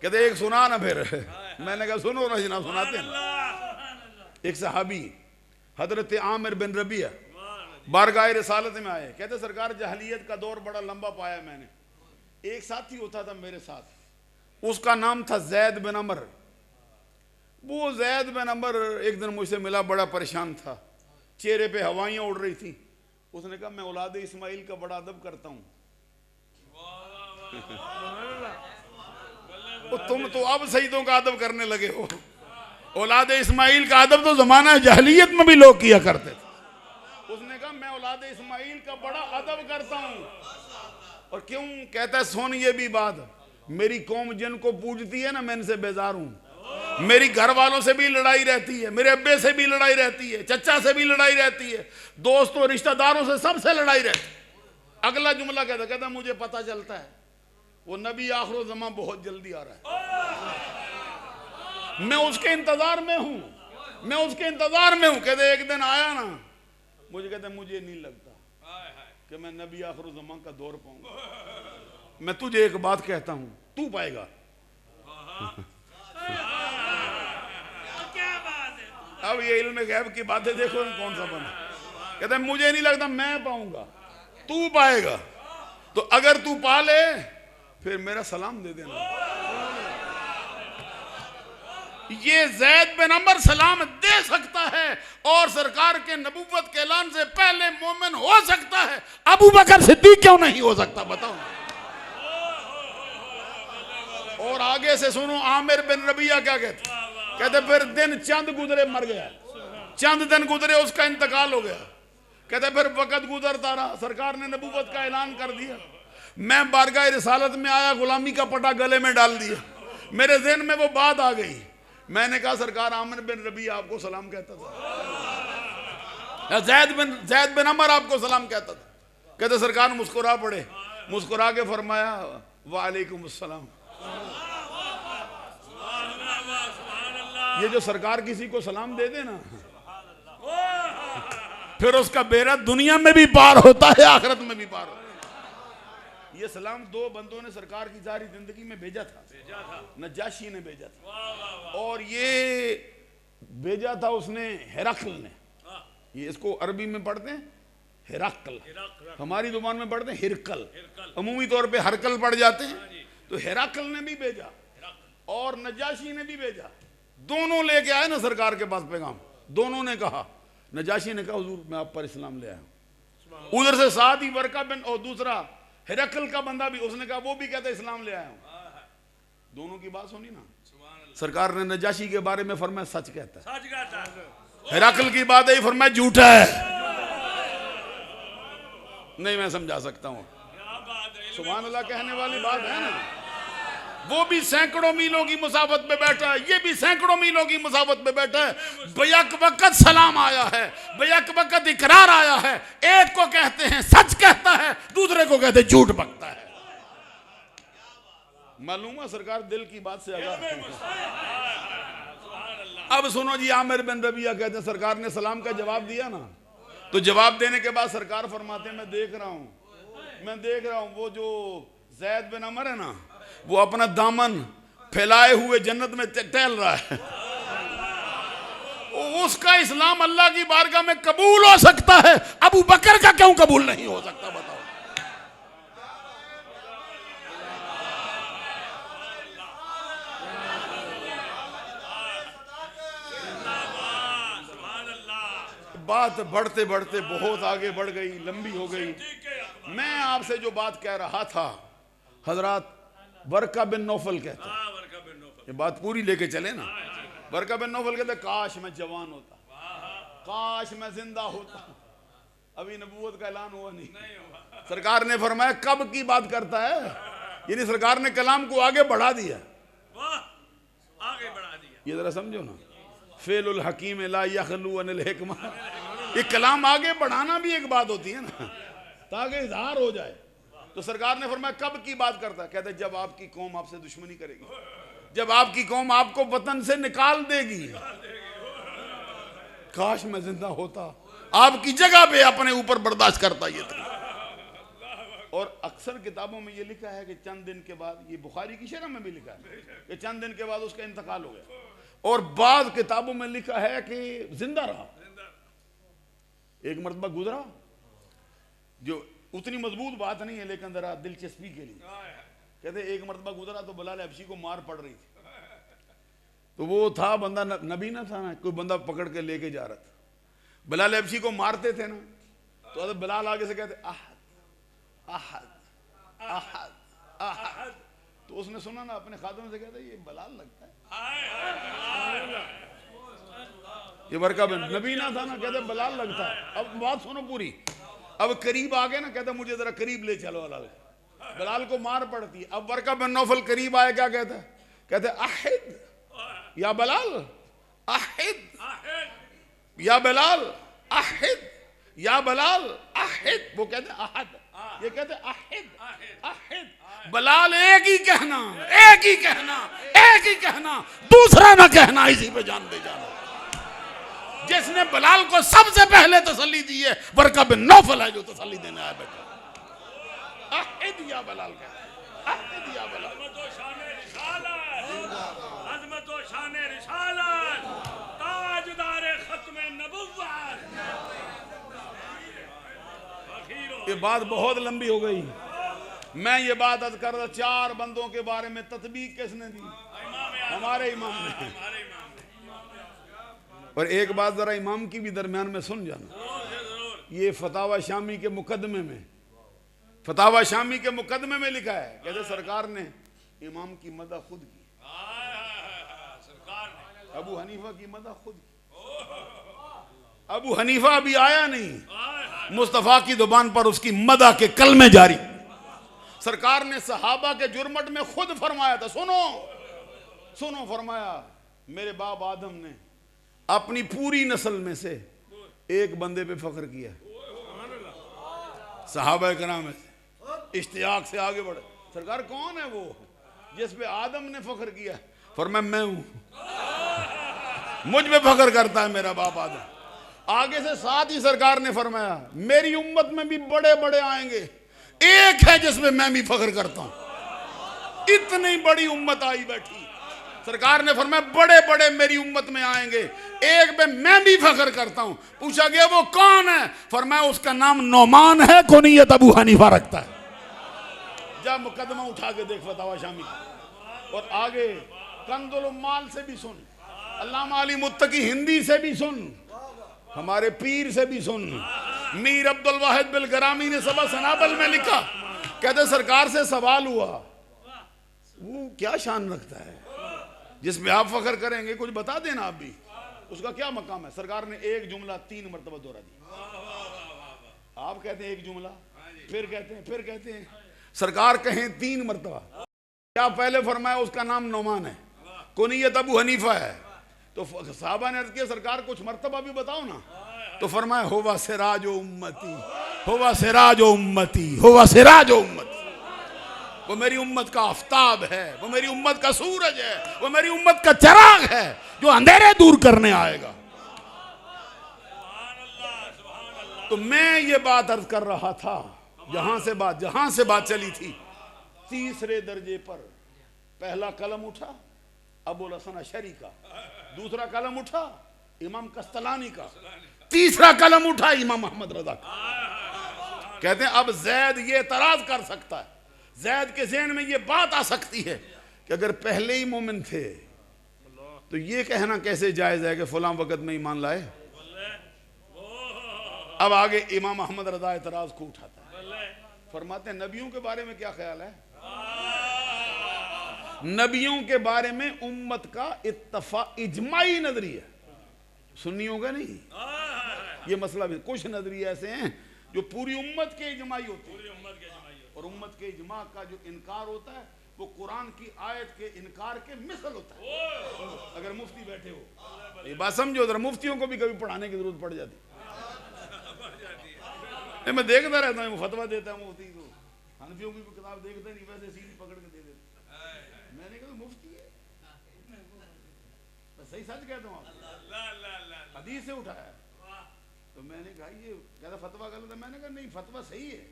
कहते एक सुना ना फिर। मैंने कहा सुनो ना जना सुनाते हैं। एक सहाबी हजरत आमिर बिन रबिया बारगाह रिसालत में आए, कहते सरकार जहलियत का दौर बड़ा लंबा पाया मैंने। एक साथी होता था मेरे साथ, उसका नाम था जैद बिन अमर। वो जैद बिन अमर एक दिन मुझसे मिला, बड़ा परेशान था, चेहरे पे हवाइयां उड़ रही थी। उसने कहा मैं औलाद इस्माइल का बड़ा अदब करता हूं। तुम तो अब सईदों का अदब करने लगे हो। औलाद इस्माइल का अदब तो जमाना जहलियत में भी लोग किया करते थे। उसने कहा मैं औलाद इस्माइल का बड़ा अदब करता हूं। और क्यों कहता है सुन ये भी बात, मेरी कौम जिनको पूजती है ना मैं इनसे बेजार हूं। मेरी घर वालों से भी लड़ाई रहती है, मेरे अब्बे से भी लड़ाई रहती है, चचा से भी लड़ाई रहती है, दोस्तों रिश्तेदारों से सबसे लड़ाई रहती है। अगला जुमला कहता मुझे पता चलता है वो नबी आखिर ज़मां बहुत जल्दी आ रहा है, मैं उसके इंतजार में हूं, मैं उसके इंतजार में हूं। कहते एक दिन आया ना, मुझे कहते मुझे नहीं लगता कि मैं नबी आखिर ज़मां का दौर पाऊंगा। मैं तुझे एक बात कहता हूं, तू पाएगा। अब ये इल्म गैब की बातें देखो कौन सा बना। कहता है मुझे नहीं लगता मैं पाऊंगा, तू पाएगा। तो अगर तू पा ले फिर मेरा सलाम दे देना। ये जैद बिन अमर सलाम दे सकता है और सरकार के नबूवत के ऐलान से पहले मोमिन हो सकता है, अबू बकर सिद्दीक क्यों नहीं हो सकता बताओ। और आगे से सुनो, आमिर बिन रबिया क्या कहते फिर दिन चंद गुजरे मर गया, चंद दिन गुजरे उसका इंतकाल हो गया। कहते फिर वक्त गुजरता रहा, सरकार ने नबूवत का ऐलान कर दिया, मैं बारगाह रिसालत में आया, गुलामी का पटा गले में डाल दिया, मेरे ज़हन में वो बात आ गई। मैंने कहा सरकार आमिर बिन रबिया आपको सलाम कहता था, जैद बिन अमर आपको सलाम कहता था। कहते सरकार मुस्कुरा पड़े, मुस्कुरा के फरमाया वालेकुम अस्सलाम। ये जो सरकार किसी को सलाम दे दे ना, फिर उसका बेड़ा दुनिया में भी पार होता है, आखिरत में भी पार होता है। ये सलाम दो बंदों ने सरकार की सारी जिंदगी में भेजा था, नजाशी ने भेजा था, और ये भेजा था उसने हिरकल ने। ये इसको अरबी में पढ़ते हैं हिरकल, हमारी जुबान में पढ़ते हैं हिरकल, अमूमी तौर पे हरकल पढ़ जाते हैं। तो हिरकल ने भी भेजा और नजाशी ने भी भेजा, दोनों लेके आए ना सरकार के पास पैगाम। दोनों ने कहा, नजाशी ने कहा हुजूर मैं आप पर इस्लाम ले आया हूं, उधर से साथ ही वर्का बिन और दूसरा हिरकल का बंदा भी, उसने कहा वो भी कहता इस्लाम ले आया हूं। दोनों की बात सुनी ना, सरकार ने नजाशी के बारे में फरमाया सच कहता है, हिरकल की बात है फरमाया झूठा है। नहीं मैं समझा सकता हूं, सुभान अल्लाह कहने वाली बात है ना। वो भी सैकड़ों मीलों की मुसाफत में बैठा है, ये भी सैकड़ों मीलों की मुसाफत में बैठा है, बेयक वक्त सलाम आया है, बेयक वक्त इकरार आया है। एक को कहते हैं सच कहता है, दूसरे को कहते हैं झूठ बकता है। मालूम है सरकार दिल की बात से आगाह। अब सुनो जी, आमिर बिन रबिया कहते हैं सरकार ने सलाम का जवाब दिया ना, तो जवाब देने के बाद सरकार फरमाते हैं मैं देख रहा हूं वो जो जैद बिन अमर है ना, वो अपना दामन फैलाए हुए जन्नत में टहल रहा है। उसका इस्लाम अल्लाह की बारगाह में कबूल हो सकता है, अबू बकर का क्यों कबूल नहीं हो सकता बताओ। बात बढ़ते बढ़ते बहुत आगे बढ़ गई, लंबी हो गई। मैं आपसे जो बात कह रहा था, हजरत वर्का बिन नौफल कहता, ये बात पूरी लेके चले ना। वर्का बिन नौफल कहते काश मैं जवान होता, काश मैं जिंदा होता। अभी नबूवत का ऐलान हुआ नहीं, सरकार ने फरमाया कब की बात करता है, यानी सरकार ने कलाम को आगे बढ़ा दिया, आगे बढ़ा दिया। ये जरा समझो ना, फेलुल हकीम ला यखलू अनिल हिकमा। ये कलाम आगे बढ़ाना भी एक बात होती है ना, ताकि इजहार हो जाए। तो सरकार ने फरमाया कब की बात करता है, कहते जब आपकी कौम आपसे दुश्मनी करेगी, जब आपकी कौम आपको वतन से निकाल देगी। काश मैं जिंदा होता, आपकी जगह पे अपने ऊपर बर्दाश्त करता ये था। और अक्सर किताबों में ये लिखा है कि चंद दिन के बाद, ये बुखारी की शरह में भी लिखा है कि चंद दिन के बाद उसका इंतकाल हो गया, और बाद किताबों में लिखा है कि जिंदा रहा। एक मरतबा गुजरा, जो उतनी मजबूत बात नहीं है लेकिन जरा दिलचस्पी के लिए कहते, एक मरतबा गुजरा तो बिलाल हबशी को मार पड़ रही थी। तो वो था बंदा नबी ना था ना, कोई बंदा पकड़ के लेके जा रहा था, बिलाल हबशी को मारते थे ना, तो अगर बिलाल आगे से कहते अहद अहद अहद अहद, तो उसने सुना ना, अपने खादम से कहता ये बिलाल लगता है, ये वर्का बिन नबी ना था ना, कहते बिलाल लगता है। अब बात सुनो पूरी, अब करीब आ गए ना, कहता मुझे जरा करीब ले चलो अलाल, बिलाल को मार पड़ती है। अब वर्का बिन नौफल करीब आया, क्या कहता है, कहते अहिद या बिलाल अहिद या बिलाल अहिद या बिलाल अहिद, वो कहते अहद, ये कहते अहिद अहिद। बिलाल एक ही कहना, एक ही कहना, एक ही कहना, दूसरा ना कहना, इसी पे जान दे जाना। जिसने बिलाल को सबसे पहले तसल्ली दी है वर्का बिन नौफल है, जो तसल्ली देने आया बेटा। अहिद या बिलाल कहते, अहिद या बिलाल। ये बात बहुत लंबी हो गई। मैं ये बात अर्ज कर रहा, चार बंदों के बारे में तत्बीक किसने दी? हमारे इमाम ने। और एक बात जरा इमाम की भी दरमियान में सुन जाना, ये फतावा शामी के मुकदमे में, फतावा शामी के मुकदमे में लिखा है, कहते सरकार ने इमाम की मदह खुद की, अबू हनीफा की मदह खुद की। अबू हनीफा अभी आया नहीं, मुस्तफा की जुबान पर उसकी मदह के कलमे जारी। सरकार ने सहाबा के जुर्मट में खुद फरमाया था, सुनो सुनो, फरमाया मेरे बाप आदम ने अपनी पूरी नस्ल में से एक बंदे पे फख्र किया। सहाबा कराम में से इश्तियाक से आगे बढ़े, सरकार कौन है वो जिस पे आदम ने फख्र किया? फरमाया मैं हूं, मुझ पे फख्र करता है मेरा बाप आदम। आगे से साथ ही सरकार ने फरमाया मेरी उम्मत में भी बड़े बड़े आएंगे, एक है जिसमें मैं भी फख्र करता हूं। इतनी बड़ी उम्मत आई बैठी, सरकार ने फरमाया बड़े बड़े मेरी उम्मत में आएंगे, एक पे मैं भी फख्र करता हूं। पूछा गया वो कौन है? फरमाया उसका नाम नौमान है, कुनियत अबू हनीफा रखता है। जा मुकदमा उठा के देख फतावा शामी। और आगे कंजुल उम्माल से भी सुन, अल्लामा अली मुत्तकी हिंदी से भी सुन, हमारे पीर से भी सुन। मीर अब्दुल वाहिद बिल गरामी ने सबा सनाबल में लिखा, कहते सरकार से सवाल हुआ वो क्या शान रखता है जिसमें आप फख्र करेंगे, कुछ बता देना आप भी, उसका क्या मकाम है? सरकार ने एक जुमला 3 मरतबा दोहरा दिया। आप कहते हैं एक जुमला, फिर कहते हैं, सरकार कहें 3 मरतबा। क्या पहले फरमाया उसका नाम नौमान है, कुनियत अबू हनीफा है, तो साहबा ने अर्ज किया सरकार कुछ मरतबा भी बताओ ना। तो फरमाया होवा सिराज उम्मती, होवा सिराज उम्मती, होवा सिराज उम्मती, वो मेरी उम्मत का आफताब है, वो मेरी उम्मत का सूरज है, वो मेरी उम्मत का चिराग है जो अंधेरे दूर करने आएगा। तो मैं ये बात अर्ज कर रहा था, जहां से बात चली थी, तीसरे दर्जे पर पहला कलम उठा अबुल हसन अशरी का, दूसरा कलम उठा इमाम कस्तलानी का, तीसरा कलम उठा इमाम अहमद रजा का। कहते हैं अब जैद ये एतराज कर सकता है, जैद के ज़हन में ये बात आ सकती है कि अगर पहले ही मोमिन थे तो ये कहना कैसे जायज है कि फलां वक़्त में ईमान लाए। अब आगे इमाम अहमद रजा एतराज को उठाता है, फरमाते हैं नबियों के बारे में क्या ख्याल है? नबियों के बारे में उम्मत का इजमाई नजरिया, सुन्नियों का नहीं, ये मसला भी। कुछ नजरिए ऐसे हैं जो पूरी उम्मत के इजमाई होते हैं, और उम्मत के इजमा का जो इनकार होता है वो कुरान की आयत के इनकार के मिसल होता है। अगर मुफ्ती बैठे हो, ये बात समझो, अगर मुफ्तियों को भी कभी पढ़ाने की जरूरत पड़ जाती है। मैं देखता रहता हूँ, फतवा देता है मुफ्ती को, हनफियों की किताब देखते नहीं, वैसे सीधी पकड़ के दे देते। मैंने कहा मुफ्ती है, मैं सही सच कहता हूँ, हदीस से उठाया। तो मैंने कहा ये कहता फतवा गलत है। मैंने कहा नहीं, फतवा सही है,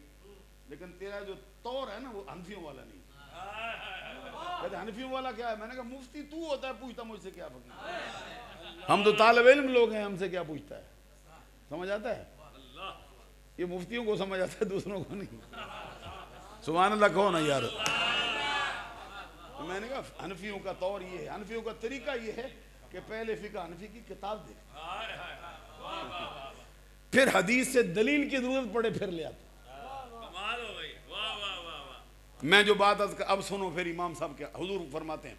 लेकिन तेरा जो तौर है ना वो हनफियों वाला नहीं। कहते हनफियों वाला क्या है? मैंने कहा मुफ्ती तू होता है, पूछता मुझसे क्या फकीर, हम तो तालिब इल्म लोग हैं, हमसे क्या पूछता है? समझ आता है? ये मुफ्तियों को समझ आता है, दूसरों को नहीं। सुभान अल्लाह कहो ना यार। तो मैंने कहा हनफियों का तौर ये है, हनफियों का तरीका ये है कि पहले फिक़्ह हनफी की किताब देख, फिर हदीस से दलील की जरूरत पड़े फिर ले आते। मैं जो बात अब सुनो, फिर इमाम साहब क्या हुजूर फरमाते हैं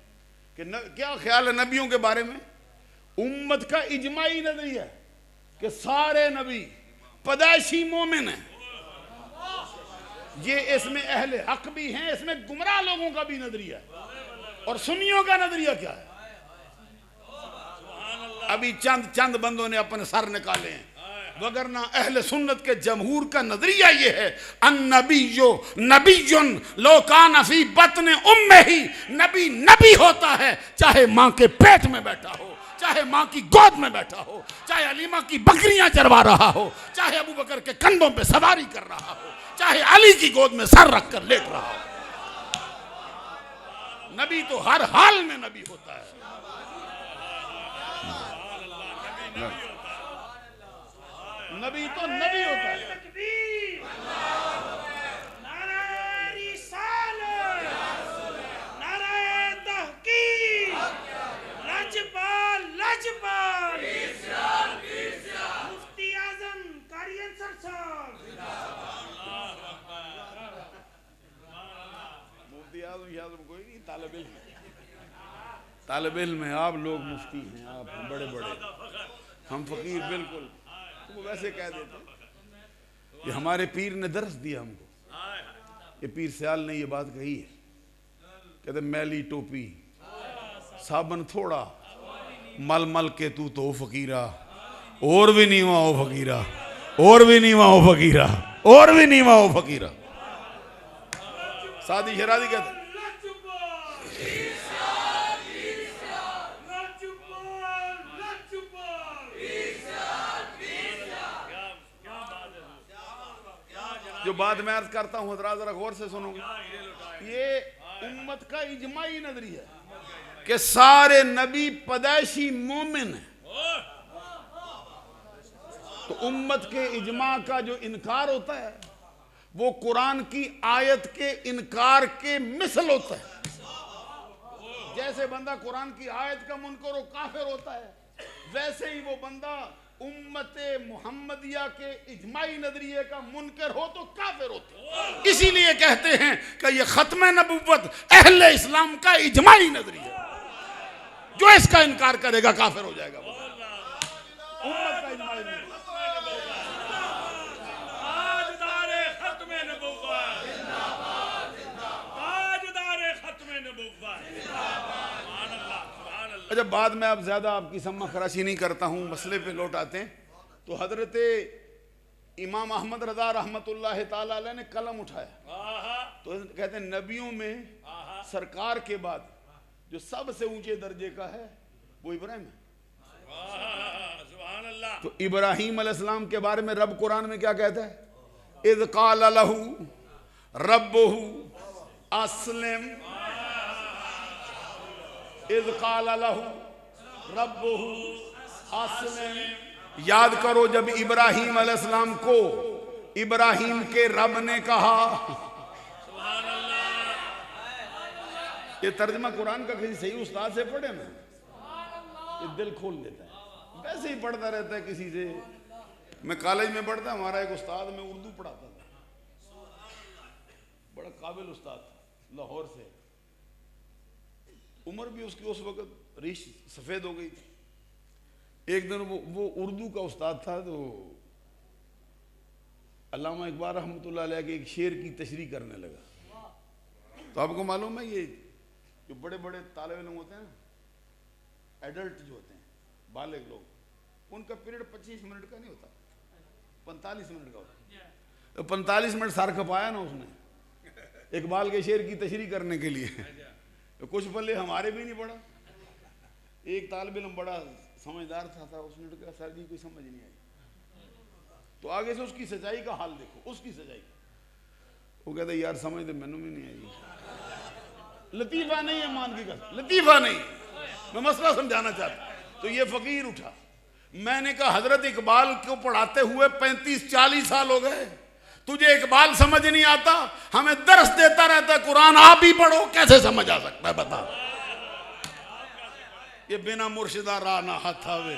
कि क्या ख्याल है नबियों के बारे में? उम्मत का इजमाई नजरिया है कि सारे नबी पैदाइशी मोमिन हैं। ये इसमें अहले हक भी हैं, इसमें गुमराह लोगों का भी नजरिया है। और सुन्नियों का नजरिया क्या है? अभी चंद बंदों ने अपने सर निकाले हैं, वगरना अहले सुन्नत के जमहूर का नजरिया ये है अन्नबियो नबियुन लो कान फी बतन उम्मे ही, नबी नबी होता है चाहे माँ के पेट में बैठा हो, चाहे माँ की गोद में बैठा हो, चाहे अलीमा की बकरियां चरवा रहा हो, चाहे अबू बकर के कंधों पे सवारी कर रहा हो, चाहे अली की गोद में सर रखकर लेट रहा हो। नबी तो हर हाल में नबी होता है। नबी तो नबी होता है। लजपाल मौलवी आजम कोई नहीं, तालिब इल्म है। आप लोग मुफ्ती हैं, आप बड़े बड़े, हम फकीर बिल्कुल। तो वो वैसे कह देते ये हमारे पीर ने दर्स दिया हमको। ये पीर सियाल ने ये बात कही है, कहते मैली टोपी साबन थोड़ा, मल मल के तू तो फकीरा, और भी नीवा हो फकीरा, और भी नीवा हो फकीरा, और भी नीवा हो फकीरा। सादी शरादी कहते जो बात मैं अर्ज करता हूं हजरात जरा गौर से सुनोगे। ये उम्मत का इजमाई नजरिया है कि सारे नबी पैदाइशी मोमिन हैं। तो उम्मत के इजमा का जो इनकार होता है वो कुरान की आयत के इनकार के मिसल होता है। जैसे बंदा कुरान की आयत का मुनकर और काफिर होता है, वैसे ही वो बंदा उम्मते मुहम्मदिया के इजमाई नजरिए का मुनकर हो तो काफिर होता। इसीलिए कहते हैं कि ये खत्म नबुव्वत अहले इस्लाम का इजमाई नजरिया, जो इसका इनकार करेगा काफिर हो जाएगा। उम्मत का इजमाई नजरिया। जब बाद में अब ज्यादा आपकी सम्मा खराशी नहीं करता हूं, मसले पे लौट आते हैं। तो हजरत इमाम अहमद रजा रहमतुल्लाह ताला अलैह ने कलम उठाया। तो कहते हैं नबियों में सरकार के बाद जो सबसे ऊंचे दर्जे का है वो इब्राहिम है। तो इब्राहिम अलैहिस्सलाम के बारे में रब कुरान में क्या कहता है? इज़ क़ाल लहू रब्बुहु अस्लिम, इज़ क़ाल लहू रब्बुहु अस्लिम। याद करो जब इब्राहिम अलैहिस्सलाम को इब्राहिम के रब ने कहा। ये तर्जमा कुरान का किसी सही उस्ताद से पढ़े ना, ये दिल खोल देता है। वैसे ही पढ़ता रहता है किसी से। मैं कॉलेज में पढ़ता, हमारा एक उस्ताद में उर्दू पढ़ाता था, बड़ा काबिल उस्ताद था, लाहौर से। उम्र भी उसकी उस वक्त रीश सफेद हो गई थी। एक दिन वो उर्दू का उस्ताद था, तो अल्लामा इकबाल रहमतुल्लाह अलैह के एक शेर की तशरीह करने लगा। तो आपको मालूम है ये जो बड़े बड़े तालिब इल्म होते हैं, एडल्ट जो होते हैं, बालिग लोग, उनका पीरियड 25 मिनट का नहीं होता, 45 मिनट का होता है। तो 45 मिनट सर खपाया ना उसने इकबाल के शेर की तशरीह करने के लिए। तो कुछ पल्ले हमारे भी नहीं पड़ा। एक तालिब इल्म बड़ा समझदार था, उसने कहा सर जी कोई समझ नहीं आई। तो आगे से उसकी सच्चाई का हाल देखो, उसकी सच्चाई। वो कहता यार समझ तो मैनू भी नहीं आई। लतीफा नहीं है, मान की कसम लतीफा नहीं, मैं मसला समझाना चाहता। तो ये फकीर उठा, मैंने कहा हजरत इकबाल को पढ़ाते हुए 35-40 साल हो गए, तुझे इकबाल समझ नहीं आता, हमें दर्स देता रहता कुरान, आप भी पढ़ो, कैसे समझ आ सकता है बता। ये बिना मुर्शिदा रा ना हथावे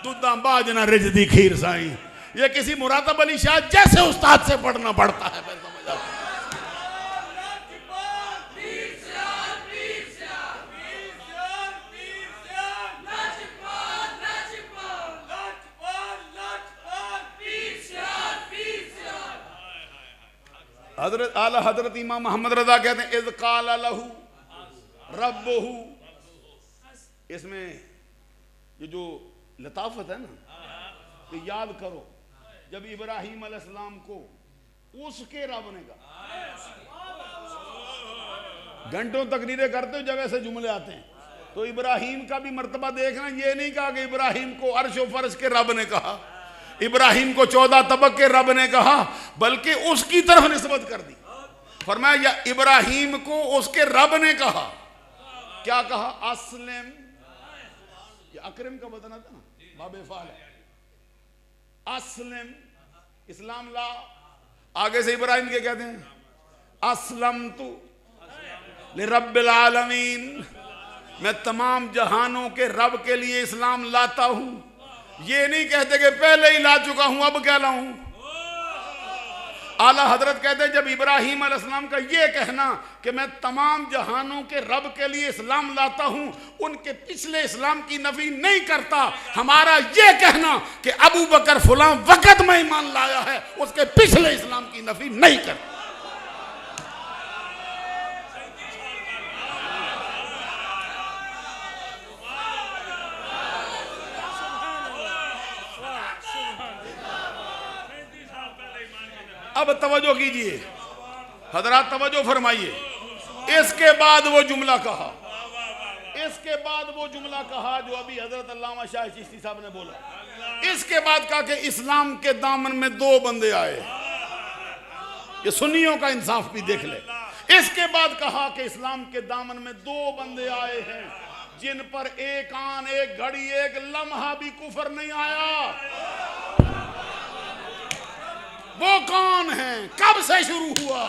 दूधा बाज ना रिजदी खीर साई। ये किसी मुरातब अली शाह जैसे उस्ताद से पढ़ना पड़ता है, फिर समझ आता। हजरत आला हजरत इमाम मोहम्मद रजा कहते हैं इज़ क़ाल लहू रब्बुहु। इसमें ये जो लताफत है ना, तो याद करो जब इब्राहिम अलैहिस्सलाम को उसके रब ने कहा। घंटों तकरीरें करते हो जब ऐसे जुमले आते हैं, तो इब्राहिम का भी मर्तबा देखना। ये नहीं कहा कि इब्राहिम को अर्श व फर्श के रब ने कहा, इब्राहिम को 14 तबक के रब ने कहा, बल्कि उसकी तरफ निस्बत कर दी। फरमाया या इब्राहिम को उसके रब ने कहा। क्या कहा? अस्लिम। ये अकरम का बदना था ना, बाबे फाल। अस्लिम, इस्लाम ला। आगे से इब्राहिम के कहते हैं अस्लम तू लिरब्बिल आलमीन, मैं तमाम जहानों के रब के लिए इस्लाम लाता हूं। ये नहीं कहते कि पहले ही ला चुका हूं अब क्या लाऊं। आला हजरत कहते हैं जब इब्राहीम अलैहिस्सलाम का ये कहना कि मैं तमाम जहानों के रब के लिए इस्लाम लाता हूं, उनके पिछले इस्लाम की नफी नहीं करता, हमारा ये कहना कि अबू बकर फुलां वक़्त में ईमान लाया है, उसके पिछले इस्लाम की नफी नहीं करता। अब तवज्जो कीजिए हजरात, तवज्जो फरमाइए। इसके बाद वो जुमला कहा, इसके बाद वो जुमला कहा जो अभी हजरत अल्लामा शाह चिश्ती साहब ने बोला। इसके बाद कहा कि इस्लाम के दामन में दो बंदे आए, ये सुन्नियों का इंसाफ भी देख ले। इसके बाद कहा कि इस्लाम के दामन में दो बंदे आए हैं जिन पर एक आन, एक घड़ी, एक लम्हा भी कुफर नहीं आया। वो कौन है, कब से शुरू हुआ?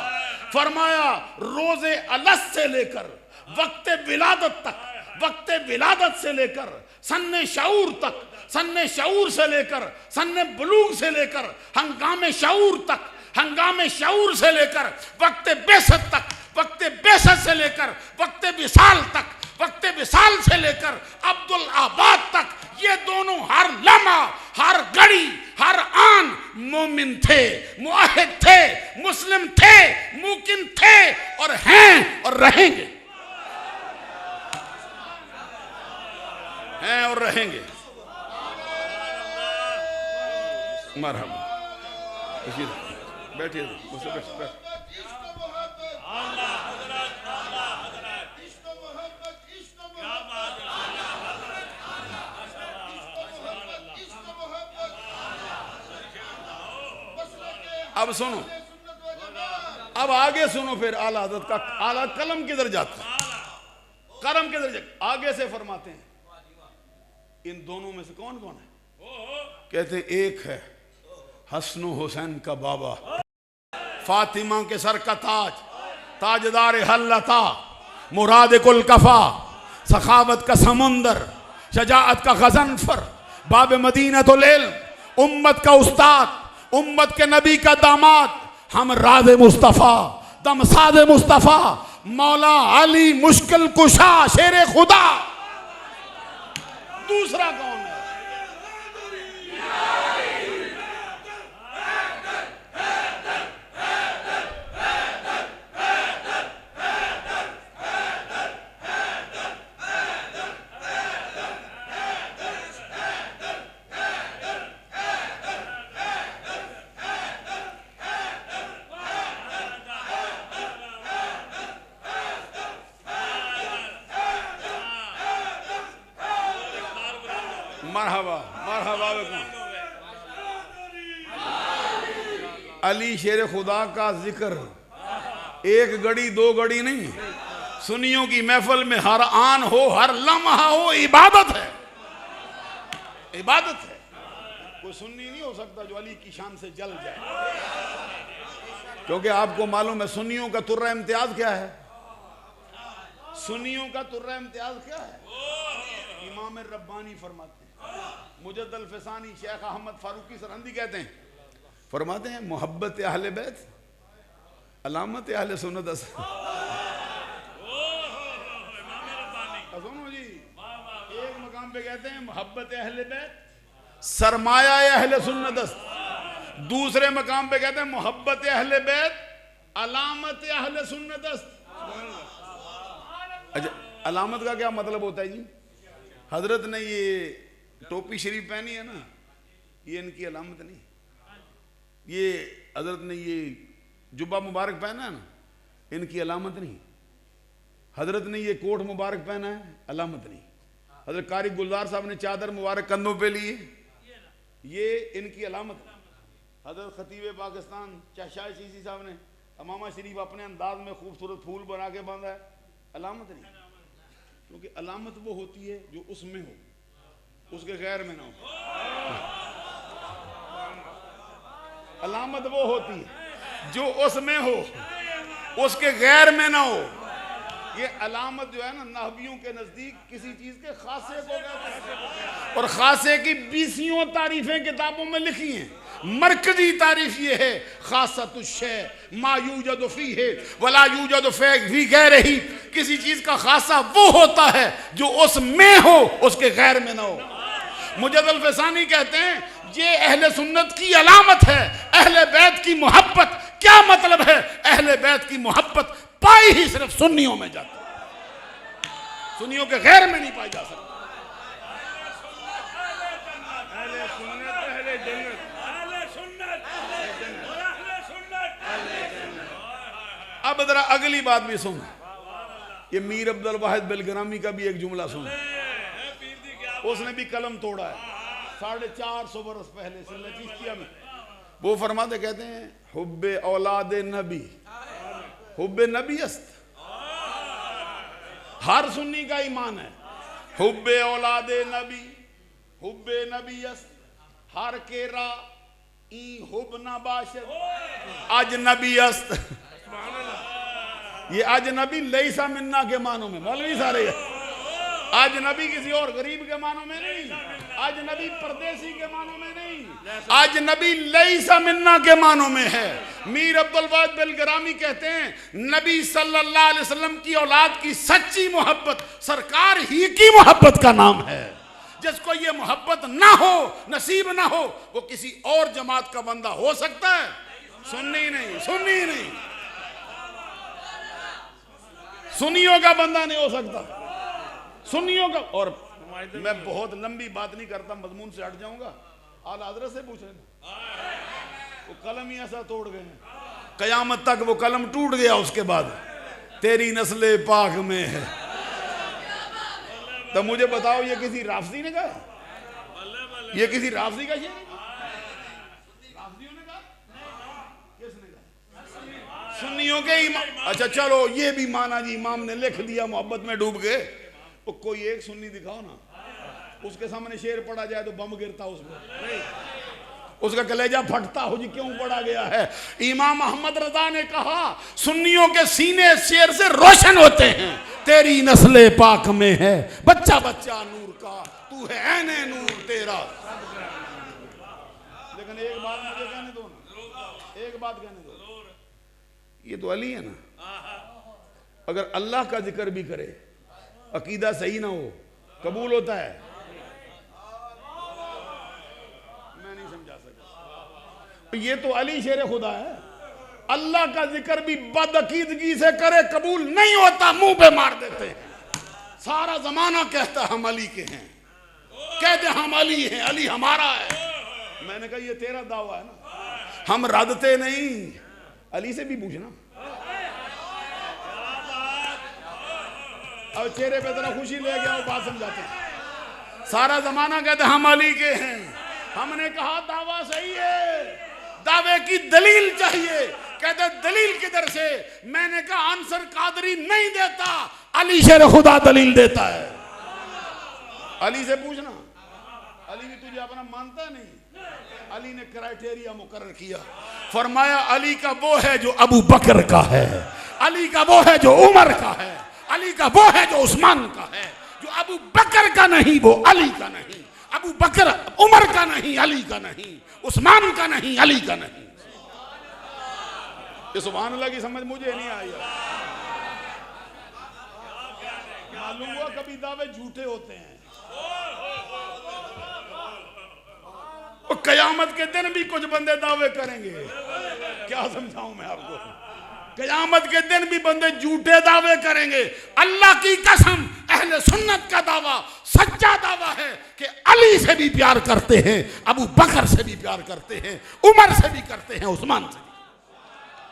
फरमाया रोजे अलस से लेकर वक्ते विलादत तक, वक्ते विलादत से लेकर सन्ने शऊर तक, सन्ने शऊर से लेकर सन्ने बुलूग से लेकर हंगामे शऊर तक, हंगामे शऊर से लेकर वक्ते बेसत तक, वक्ते बेसत से लेकर वक्ते विसाल तक, वक्ते विसाल से लेकर अब्दुल आबाद तक, ये दोनों हर लम्हा, हर घड़ी, हर आन मोमिन थे, मुआहिद थे, मुस्लिम थे, मुकिन थे और हैं और रहेंगे, हैं और रहेंगे। मरहबा, बैठिए, मुझसे बैठ। अब सुनो, अब आगे सुनो, फिर आला हज़रत का आला कलम किधर जाता है, कलम किधर जाता, आगे से फरमाते हैं इन दोनों में से कौन कौन है? कहते हैं एक है हसन हुसैन का बाबा, फातिमा के सर का ताज, ताजदार हल्लता, मुराद कुल कफा, सखावत का समुंदर, शजाअत का गजनफर, बाब मदीना तो लेल, उम्मत का उस्ताद, उम्मत के नबी का दामाद, हम राज़े मुस्तफ़ा, दमसाद मुस्तफ़ा, मौला अली मुश्किल कुशा, शेरे खुदा। दूसरा कौन है? मरहबा, मरहबा। अली शेर खुदा का जिक्र एक घड़ी दो घड़ी नहीं, सुन्नियों की महफिल में हर आन हो, हर लम्हा हो, इबादत है, इबादत है। कोई सुन्नी नहीं हो सकता जो अली की शान से जल जाए, क्योंकि आपको मालूम है सुन्नियों का तुर्रा इम्तियाज क्या है, सुन्नियों का तुर्रा इम्तियाज क्या है? इमाम रब्बानी फरमाते हैं, मुजद्दल फसानी शेख अहमद फारूकी सरहंदी कहते हैं, फरमाते हैं मोहब्बत अहले बैत अलामत अहले सुन्नत। सुनो जी, एक मकाम पे कहते हैं मोहब्बत अहले बैत सरमाया अहले सुन्नत, दूसरे मकाम पे कहते हैं मोहब्बत अहले बैत अलामत अहले सुन्नत। अच्छा, अलामत का क्या मतलब होता है जी? हजरत ने ये टोपी शरीफ पहनी है ना, ये इनकी अलामत नहीं। ये हजरत ने ये जुब्बा मुबारक पहना है ना, इनकी अलामत नहीं। हजरत ने ये कोट मुबारक पहना है, अलामत नहीं। हजरत कारी गुलजार साहब ने चादर मुबारक कंधों पे ली, ये इनकी अलामत। हजरत खतीब पाकिस्तान शाह शीशी साहब ने अमामा शरीफ अपने अंदाज में खूबसूरत फूल बना के बांधा है, अलामत नहीं। क्योंकि अलामत वो होती है जो उसमें हो, उसके गैर में ना हो। अलामत वो होती है जो उसमें हो, उसके गैर में ना हो। ये अलामत जो है ना नहवियों के नजदीक किसी चीज के खासे को कहते हैं, और खासे की 20 तारीफें किताबों में लिखी हैं। मरकजी तारीफ ये है खासतुश्शै मा यूजद फीहि वला यूजद फी गैरिही, किसी चीज का खासा वो होता है जो उसमें हो, उसके गैर में ना हो। मुजद्दिद फसानी कहते हैं ये अहले सुन्नत की अलामत है, अहले बैत की मोहब्बत। क्या मतलब है? अहले बैत की मोहब्बत पाई ही सिर्फ सुन्नियों में जाती है, सुन्नियों के गैर में नहीं पाई जा सकती। अब जरा अगली बात भी सुन, ये मीर अब्दुल वाहिद बेलग्रामी का भी एक जुमला सुन। उसने भी कलम तोड़ा है 450 बरस पहले से चिश्तिया में। वो फरमाते कहते हैं हुब्बे औलादे नबी हुब्बे नबी अस्त, हर सुन्नी का ईमान है हुब्बे औलादे नबी हुब्बे नबी अस्त, हर केरा ई हुब ना बाशद अजनबी अस्त। ये अजनबी लईसा मिन्ना के मानों में, मौलवी सारे अजनबी किसी और गरीब के मानों में नहीं, अजनबी परदेसी के मानों में नहीं, अजनबी लईसा मिन्ना के मानों में है। मीर अब्दुल वाहिद बेलग्रामी कहते हैं नबी सल्लल्लाहु अलैहि वसल्लम की औलाद की सच्ची मोहब्बत सरकार ही की मोहब्बत का नाम है। जिसको ये मोहब्बत ना हो, नसीब ना हो, वो किसी और जमात का बंदा हो सकता है, सुन्नी नहीं, सुन्नी नहीं, सुन्नियों का बंदा नहीं हो सकता, सुन्नियों का। और मैं बहुत लंबी बात नहीं करता, मजमून से हट जाऊंगा। आला हज़रत से पूछ लेना, वो कलम ही ऐसा तोड़ गए हैं, कयामत तक वो कलम टूट गया। उसके बाद तेरी नस्ले पाक में है। तो मुझे बताओ ये किसी राफजी ने कहा? ये किसी राफजी का शेर? राफजियों ने कहा? किसने कहा? सुन्नियों के इमाम। अच्छा चलो ये भी माना जी, इमाम ने लिख दिया, मोहब्बत में डूब गए। तो कोई एक सुन्नी दिखाओ ना, उसके सामने शेर पड़ा जाए तो बम गिरता उसमें, उसका कलेजा फटता हो जी क्यों पड़ा गया है। इमाम अहमद रजा ने कहा सुन्नियों के सीने शेर से रोशन होते हैं, तेरी नस्ले पाक में है बच्चा बच्चा नूर का, तू है ऐने नूर तेरा। लेकिन एक बात मुझे कहने दो ना, एक बात कहने दो, ये तो अली है ना। अगर अल्लाह का जिक्र भी करे, अकीदा सही ना हो, कबूल होता है? मैं नहीं समझा सकता। ये तो अली शेर खुदा है। अल्लाह का जिक्र भी बदअकीदगी से करे, कबूल नहीं होता, मुंह पे मार देते हैं। सारा जमाना कहता हम अली के हैं, कहते हम अली हैं, अली हमारा है। मैंने कहा ये तेरा दावा है ना, हम रदते नहीं, अली से भी पूछना। अब चेहरे पे जरा खुशी ले गया, बात समझाते हैं। सारा जमाना कहते हम अली के हैं। हमने कहा दावा सही है, दावे की दलील चाहिए। कहते दलील किधर से? मैंने कहा आंसर कादरी नहीं देता, अली शेर खुदा दलील देता है। अली से पूछना, अली भी तुझे अपना मानता नहीं। अली ने क्राइटेरिया मुकर्रर किया, फरमाया अली का वो है जो अबू बकर का है, अली का वो है जो उमर का है, अली का वो है जो उस्मान का है। जो अबू बकर का नहीं वो अली का नहीं, अबू बकर उमर का नहीं, अली का नहीं, उस्मान का नहीं, अली का नहीं। ये सुभान अल्लाह की समझ मुझे नहीं आई। मालूम हुआ कभी दावे झूठे होते हैं। और कयामत के दिन भी कुछ बंदे दावे करेंगे, क्या समझाऊं मैं आपको। कयामत के दिन भी बंदे झूठे दावे करेंगे। अल्लाह की कसम, अहले सुन्नत का दावा सच्चा दावा है कि अली से भी प्यार करते हैं, अबू बकर से भी प्यार करते हैं, उमर से भी करते हैं, उस्मान से भी,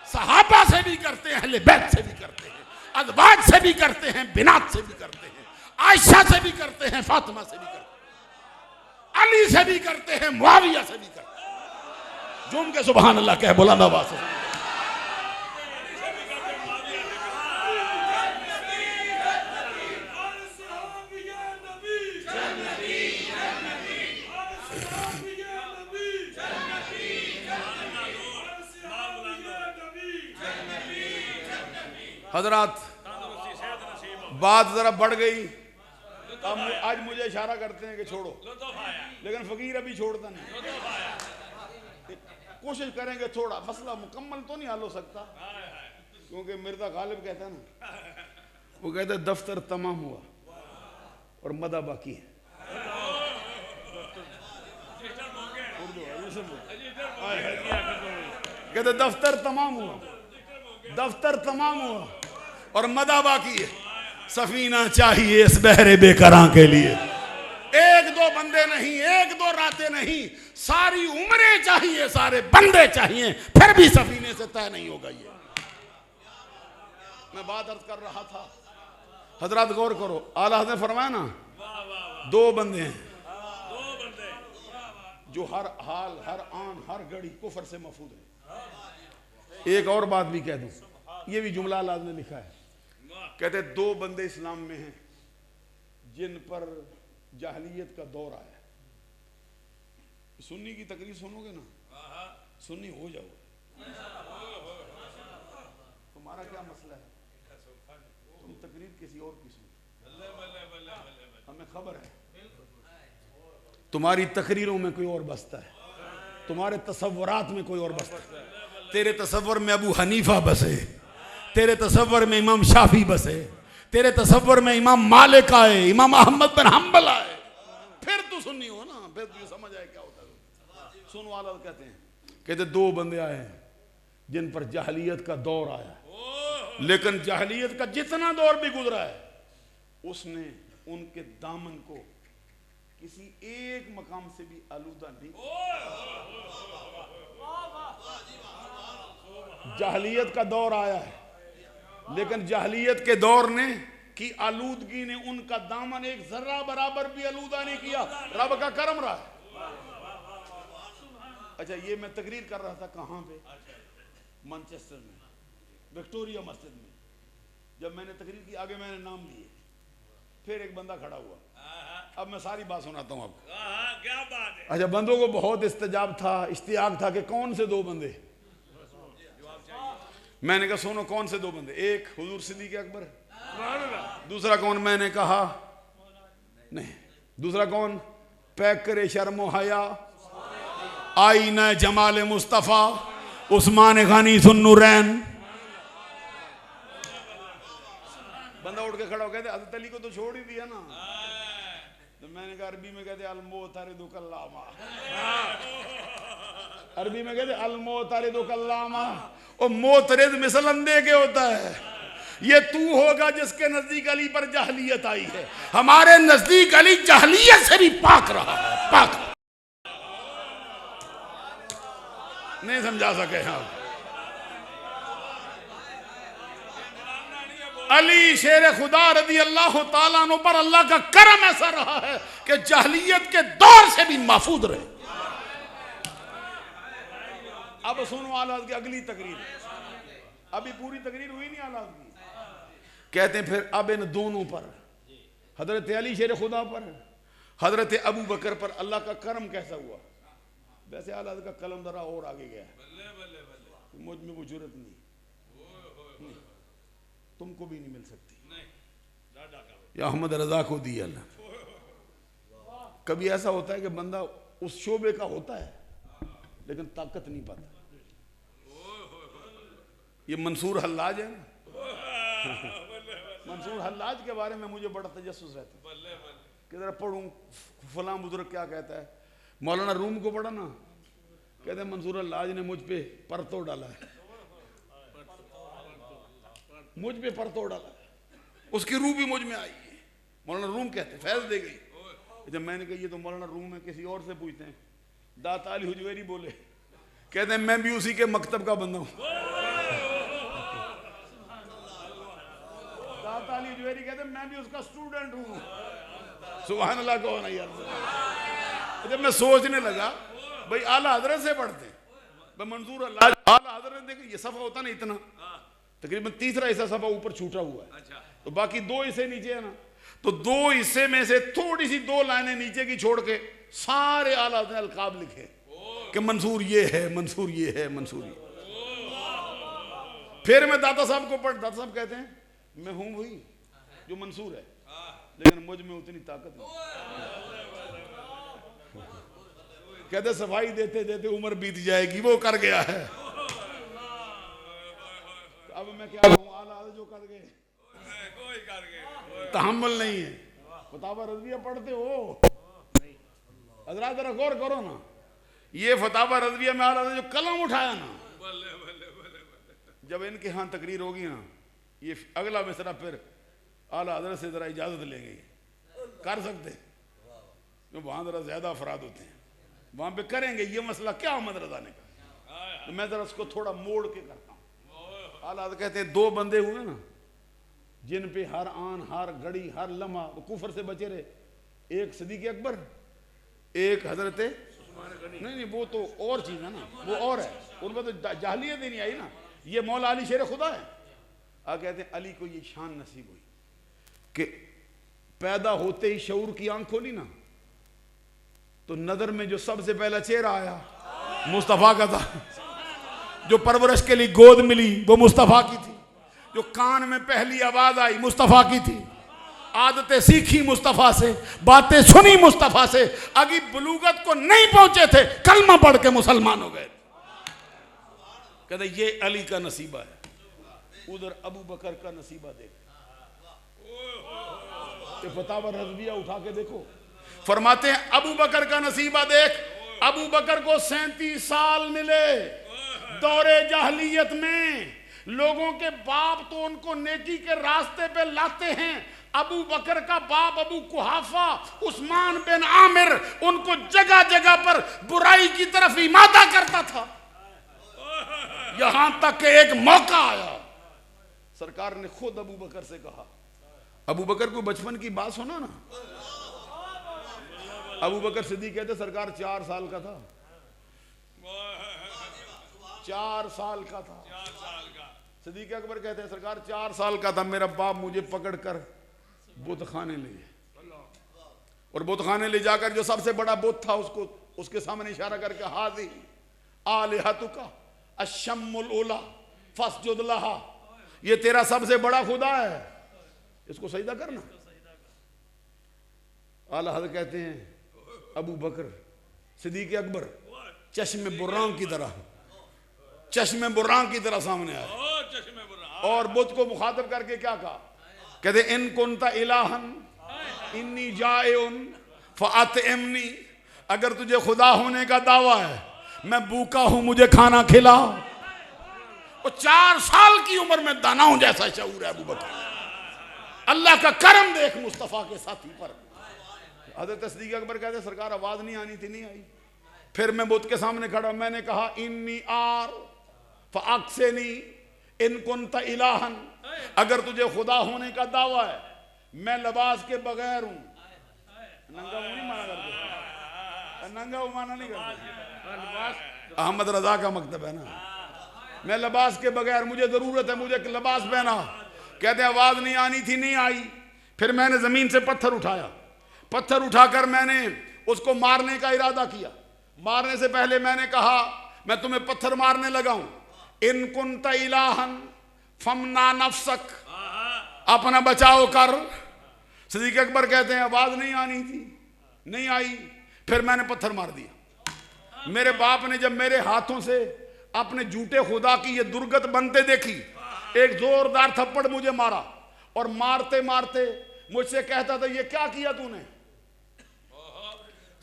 सहाबा से भी करते हैं, अहले बैत से भी करते हैं, अज़वाज से भी करते हैं, बिनात से भी करते हैं, आयशा से भी करते हैं, फातिमा से भी करते हैं, अली से भी करते हैं, मुआविया से भी करते हैं। जुम के सुभान अल्लाह कह, बुलंद आवाज से। हजरात बात जरा बढ़ गई। अब आज मुझे इशारा करते हैं कि छोड़ो, लेकिन फकीर अभी छोड़ता नहीं। कोशिश करेंगे थोड़ा, मसला मुकम्मल तो नहीं हल हो सकता, क्योंकि मिर्जा गालिब कहता है ना, वो कहता है दफ्तर तमाम हुआ और मदा बाकी है। कहते दफ्तर तमाम हुआ, दफ्तर तमाम हुआ और मदा बाकी है। सफीना चाहिए इस बहरे बेकरां के लिए, एक दो बंदे नहीं, एक दो रातें नहीं, सारी उम्रें चाहिए, सारे बंदे चाहिए, फिर भी सफीने से तय नहीं होगा। ये मैं बात अर्ज कर रहा था, हजरत गौर करो, आला हज़रत ने फरमाया ना, दो बंदे हैं जो हर हाल, हर आन, हर घड़ी कुफर से महफूज है। एक और बात भी कह दूं, ये भी जुमला अल्लाह ने लिखा है, कहते दो बंदे इस्लाम में हैं जिन पर जाहलियत का दौर आया। सुन्नी की तकरीर सुनोगे ना, सुन्नी हो जाओ। तुम्हारा क्या मसला है, तुम तकरीर किसी और की सुनो, हमें खबर है तुम्हारी तकरीरों में कोई और बसता है, तुम्हारे तसव्वुरात में कोई और बसता है। तेरे तसव्वुर में अबू हनीफा बसे, तेरे तसव्वुर में इमाम शाफी बसे, तेरे तसव्वुर में इमाम मालिक आए, इमाम अहमद बिन हंबल आए, फिर तू सुन्नी हो ना, फिर तुझे समझ आए क्या होता है। सुन वाला कहते हैं, कहते दो बंदे आए हैं जिन पर जाहलियत का दौर आया, लेकिन जाहलियत का जितना दौर भी गुजरा है उसने उनके दामन को किसी एक मकाम से भी आलूदा नहीं। जाहलियत का दौर आया है, लेकिन जाहलियत के दौर ने की आलूदगी ने उनका दामन एक जर्रा बराबर भी आलूदा नहीं किया। रब का करम रहा है। अच्छा, ये मैं तकरीर कर रहा था कहां पे, मैनचेस्टर में, विक्टोरिया मस्जिद में। जब मैंने तकरीर की, आगे मैंने नाम लिए, फिर एक बंदा खड़ा हुआ। अब मैं सारी बात सुनाता हूं आपको। क्या बात है। अच्छा, बंदों को बहुत इस्तेजाब था, इश्तियाक था कि कौन से दो बंदे। मैंने कहा सुनो, कौन से दो बंदे, एक हुजूर सिद्दीक अकबर, दूसरा कौन, मैंने कहा नहीं, दूसरा कौन, पैक करे शर्मो हया, आई न जमाल मुस्तफा, उस्मान गनी सुन्नुरैन। बंदा उठ के खड़ा हो, कहते हज़रत अली को तो छोड़ ही दिया ना। तो मैंने कहा अरबी में कहते अलमोतारिदु कल्लामा, अरबी में कहते अलमोतारिदु कल्लामा। और मोतरिद मिसल अंधे के होता है। ये तू होगा जिसके नजदीक अली पर जाहलियत आई है, हमारे नजदीक अली जाहलियत से भी पाक रहा है, पाक। नहीं समझा सके हम। अली शेर खुदा रज़ी अल्लाह ताला अन्हु पर अल्लाह का करम ऐसा रहा है कि जाहलियत के दौर से भी महफूज रहे। अब सुनो आलाद की अगली तकरीर, अभी पूरी तकरीर हुई नहीं आलाद की। कहते हैं फिर अब इन दोनों पर, हजरत अली शेर खुदा पर, हजरत अबू बकर पर अल्लाह का करम कैसा हुआ। वैसे आलाद का कलम जरा और आगे गया, मुझ में वो जुर्रत नहीं, तुमको भी नहीं मिल सकती, या अहमद रजा को दी अल्लाह। कभी ऐसा होता है कि बंदा उस शोबे का होता है लेकिन ताकत नहीं पाता। ये मंसूर हल्लाज है ना, मंसूर हल्लाज के बारे में मुझे बड़ा तजस्सुस रहता है कि जरा पढ़ूं फलां बुजुर्ग क्या कहता है। मौलाना रूम को पढ़ा ना, कहते हैं मंसूर हल्लाज ने मुझ पे परतो डाला है, मुझ पे परतो डाला है, उसकी रूह भी मुझ में आई है। मौलाना रूम कहते फैज दे गई। जब मैंने कहा ये तो मौलाना रूम है, किसी और से पूछते हैं। दाता अली हुजवेरी बोले, कहते हैं मैं भी उसी के मकतब का बंदा हूं। दाता अली हुजवेरी कहते हैं मैं भी उसका स्टूडेंट हूं। सुभान अल्लाह कहो ना यार। जब मैं सोचने लगा भाई आला हजरत से पढ़ते, भाई मंसूर अल्लाह आला हजरत देखो, ये सफा होता ना इतना, तकरीबन तीसरा हिस्सा सफा ऊपर छूटा हुआ है, तो बाकी दो हिस्से नीचे है ना, तो दो हिस्से में से थोड़ी सी दो लाइनें नीचे की छोड़ के सारे आला ने अलकाब लिखे कि मंसूर ये है, मंसूर ये है, मंसूर ये। फिर मैं दाता साहब को पढ़, दाता साहब कहते हैं मैं हूं वही जो मंसूर है, लेकिन मुझ में उतनी ताकत नहीं। कहते सफाई देते देते उम्र बीत जाएगी, वो कर गया है। अब मैं क्या कहूं, आला जो कर गए तहम्मुल नहीं है। फतावा रज़विया पढ़ते हो हज़रात, जरा गौर करो ना, ये फतावा रज़विया में आला जो कलम उठाया ना, जब इनके यहाँ तकरीर होगी ना, ये अगला मिसरा फिर आला हज़रत से जरा इजाजत लेंगे, कर सकते तो वहां जरा ज्यादा अफराद होते हैं, वहां पे करेंगे ये मसला क्या अहमद रजा ने कहा। तो मैं जरा उसको थोड़ा मोड़ के करता हूँ। आला कहते हैं 2 बंदे हुए ना जिन पे हर आन हर घड़ी हर लम्हा वो कुफर से बचे रहे, एक सिद्दीक़ अकबर, एक हजरत नहीं वो तो और चीज है ना, वो और है, उनमें तो जाहलियत ही नहीं आई ना। ये मौला अली शेर खुदा है। आ कहते हैं अली को ये शान नसीब हुई कि पैदा होते ही शऊर की आंख खोली ना, तो नजर में जो सबसे पहला चेहरा आया मुस्तफा का था। जो परवरिश के लिए गोद मिली वो मुस्तफा की थी। जो कान में पहली आवाज आई मुस्तफा की थी। आदतें सीखी मुस्तफा से, बातें सुनी मुस्तफा से। अगी बुलूगत को नहीं पहुंचे थे, कलमा पढ़ के मुसलमान हो गए। कहते ये अली का नसीबा है, उधर अबू बकर का नसीबा देख। फतावा रज़विया उठा के देखो, फरमाते हैं अबू बकर का नसीबा देख। अबू बकर को 37 साल मिले दौरे जाहलियत में। लोगों के बाप तो उनको नेकी के रास्ते पे लाते हैं। अबू बकर का बाप अबू कुहाफा उस्मान बिन आमिर उनको जगह जगह पर बुराई की तरफ इमादा करता था। यहां तक कि एक मौका आया, सरकार ने खुद अबू बकर से कहा। अबू बकर को बचपन की बात सुना ना। अबू बकर सिद्दीक़ कहते सरकार 4 साल का था, 4 साल का था। सिद्दीक़ अकबर कहते हैं सरकार 4 साल का था, मेरा बाप मुझे पकड़कर बुत खाने ले गए और बुत खाने ले जाकर जो सबसे बड़ा बुत था उसको उसके सामने इशारा करके हाज़ी आलिहतुका अश्शम्मुल उला फस्जुद लहा, ये तेरा सबसे बड़ा खुदा है, इसको सजदा करना। आला हज़रत कहते हैं अबू बकर सिद्दीक़ अकबर चश्मे बुर्रां की तरह, चश्मे बुर्रां की तरह सामने आए और बुत को मुखातब करके क्या कहा। कहते इन कुन्ता इलाहन इन्नी जाएउन फ़अतइमनी, अगर तुझे खुदा होने का दावा है मैं भूखा हूं, मुझे खाना खिला। और 4 साल की उम्र में दानाओं जैसा शऊर है अबू बकर। अल्लाह का करम देख मुस्तफा के साथी पर। हज़रत सिद्दीक़ अकबर कहते सरकार आवाज नहीं आनी थी, नहीं आई। फिर मैं बुत के सामने खड़ा, मैंने कहा इन्नी आर फ़अक्सिनी इन कुन्ता इलाहन, अगर तुझे खुदा होने का दावा है मैं लिबास के बगैर हूं। नंगा मुंह नहीं माना करते, नंगा मुंह माना नहीं करते। अहमद रजा का मकतब है ना, मैं लिबास के बगैर, मुझे जरूरत है, मुझे लिबास पहना। कहते आवाज नहीं आनी थी, नहीं आई। फिर मैंने जमीन से पत्थर उठाया, पत्थर उठाकर मैंने उसको मारने का इरादा किया। मारने से पहले मैंने कहा मैं तुम्हें पत्थर मारने लगा हूं। इन कुन्ता इलाहन फमना नफ्सक, अपना बचाव कर। सिद्दीक़ अकबर कहते हैं आवाज नहीं आनी थी, नहीं आई। फिर मैंने पत्थर मार दिया। मेरे बाप ने जब मेरे हाथों से अपने झूठे खुदा की ये दुर्गत बनते देखी, एक जोरदार थप्पड़ मुझे मारा और मारते मारते मुझसे कहता था ये क्या किया तूने।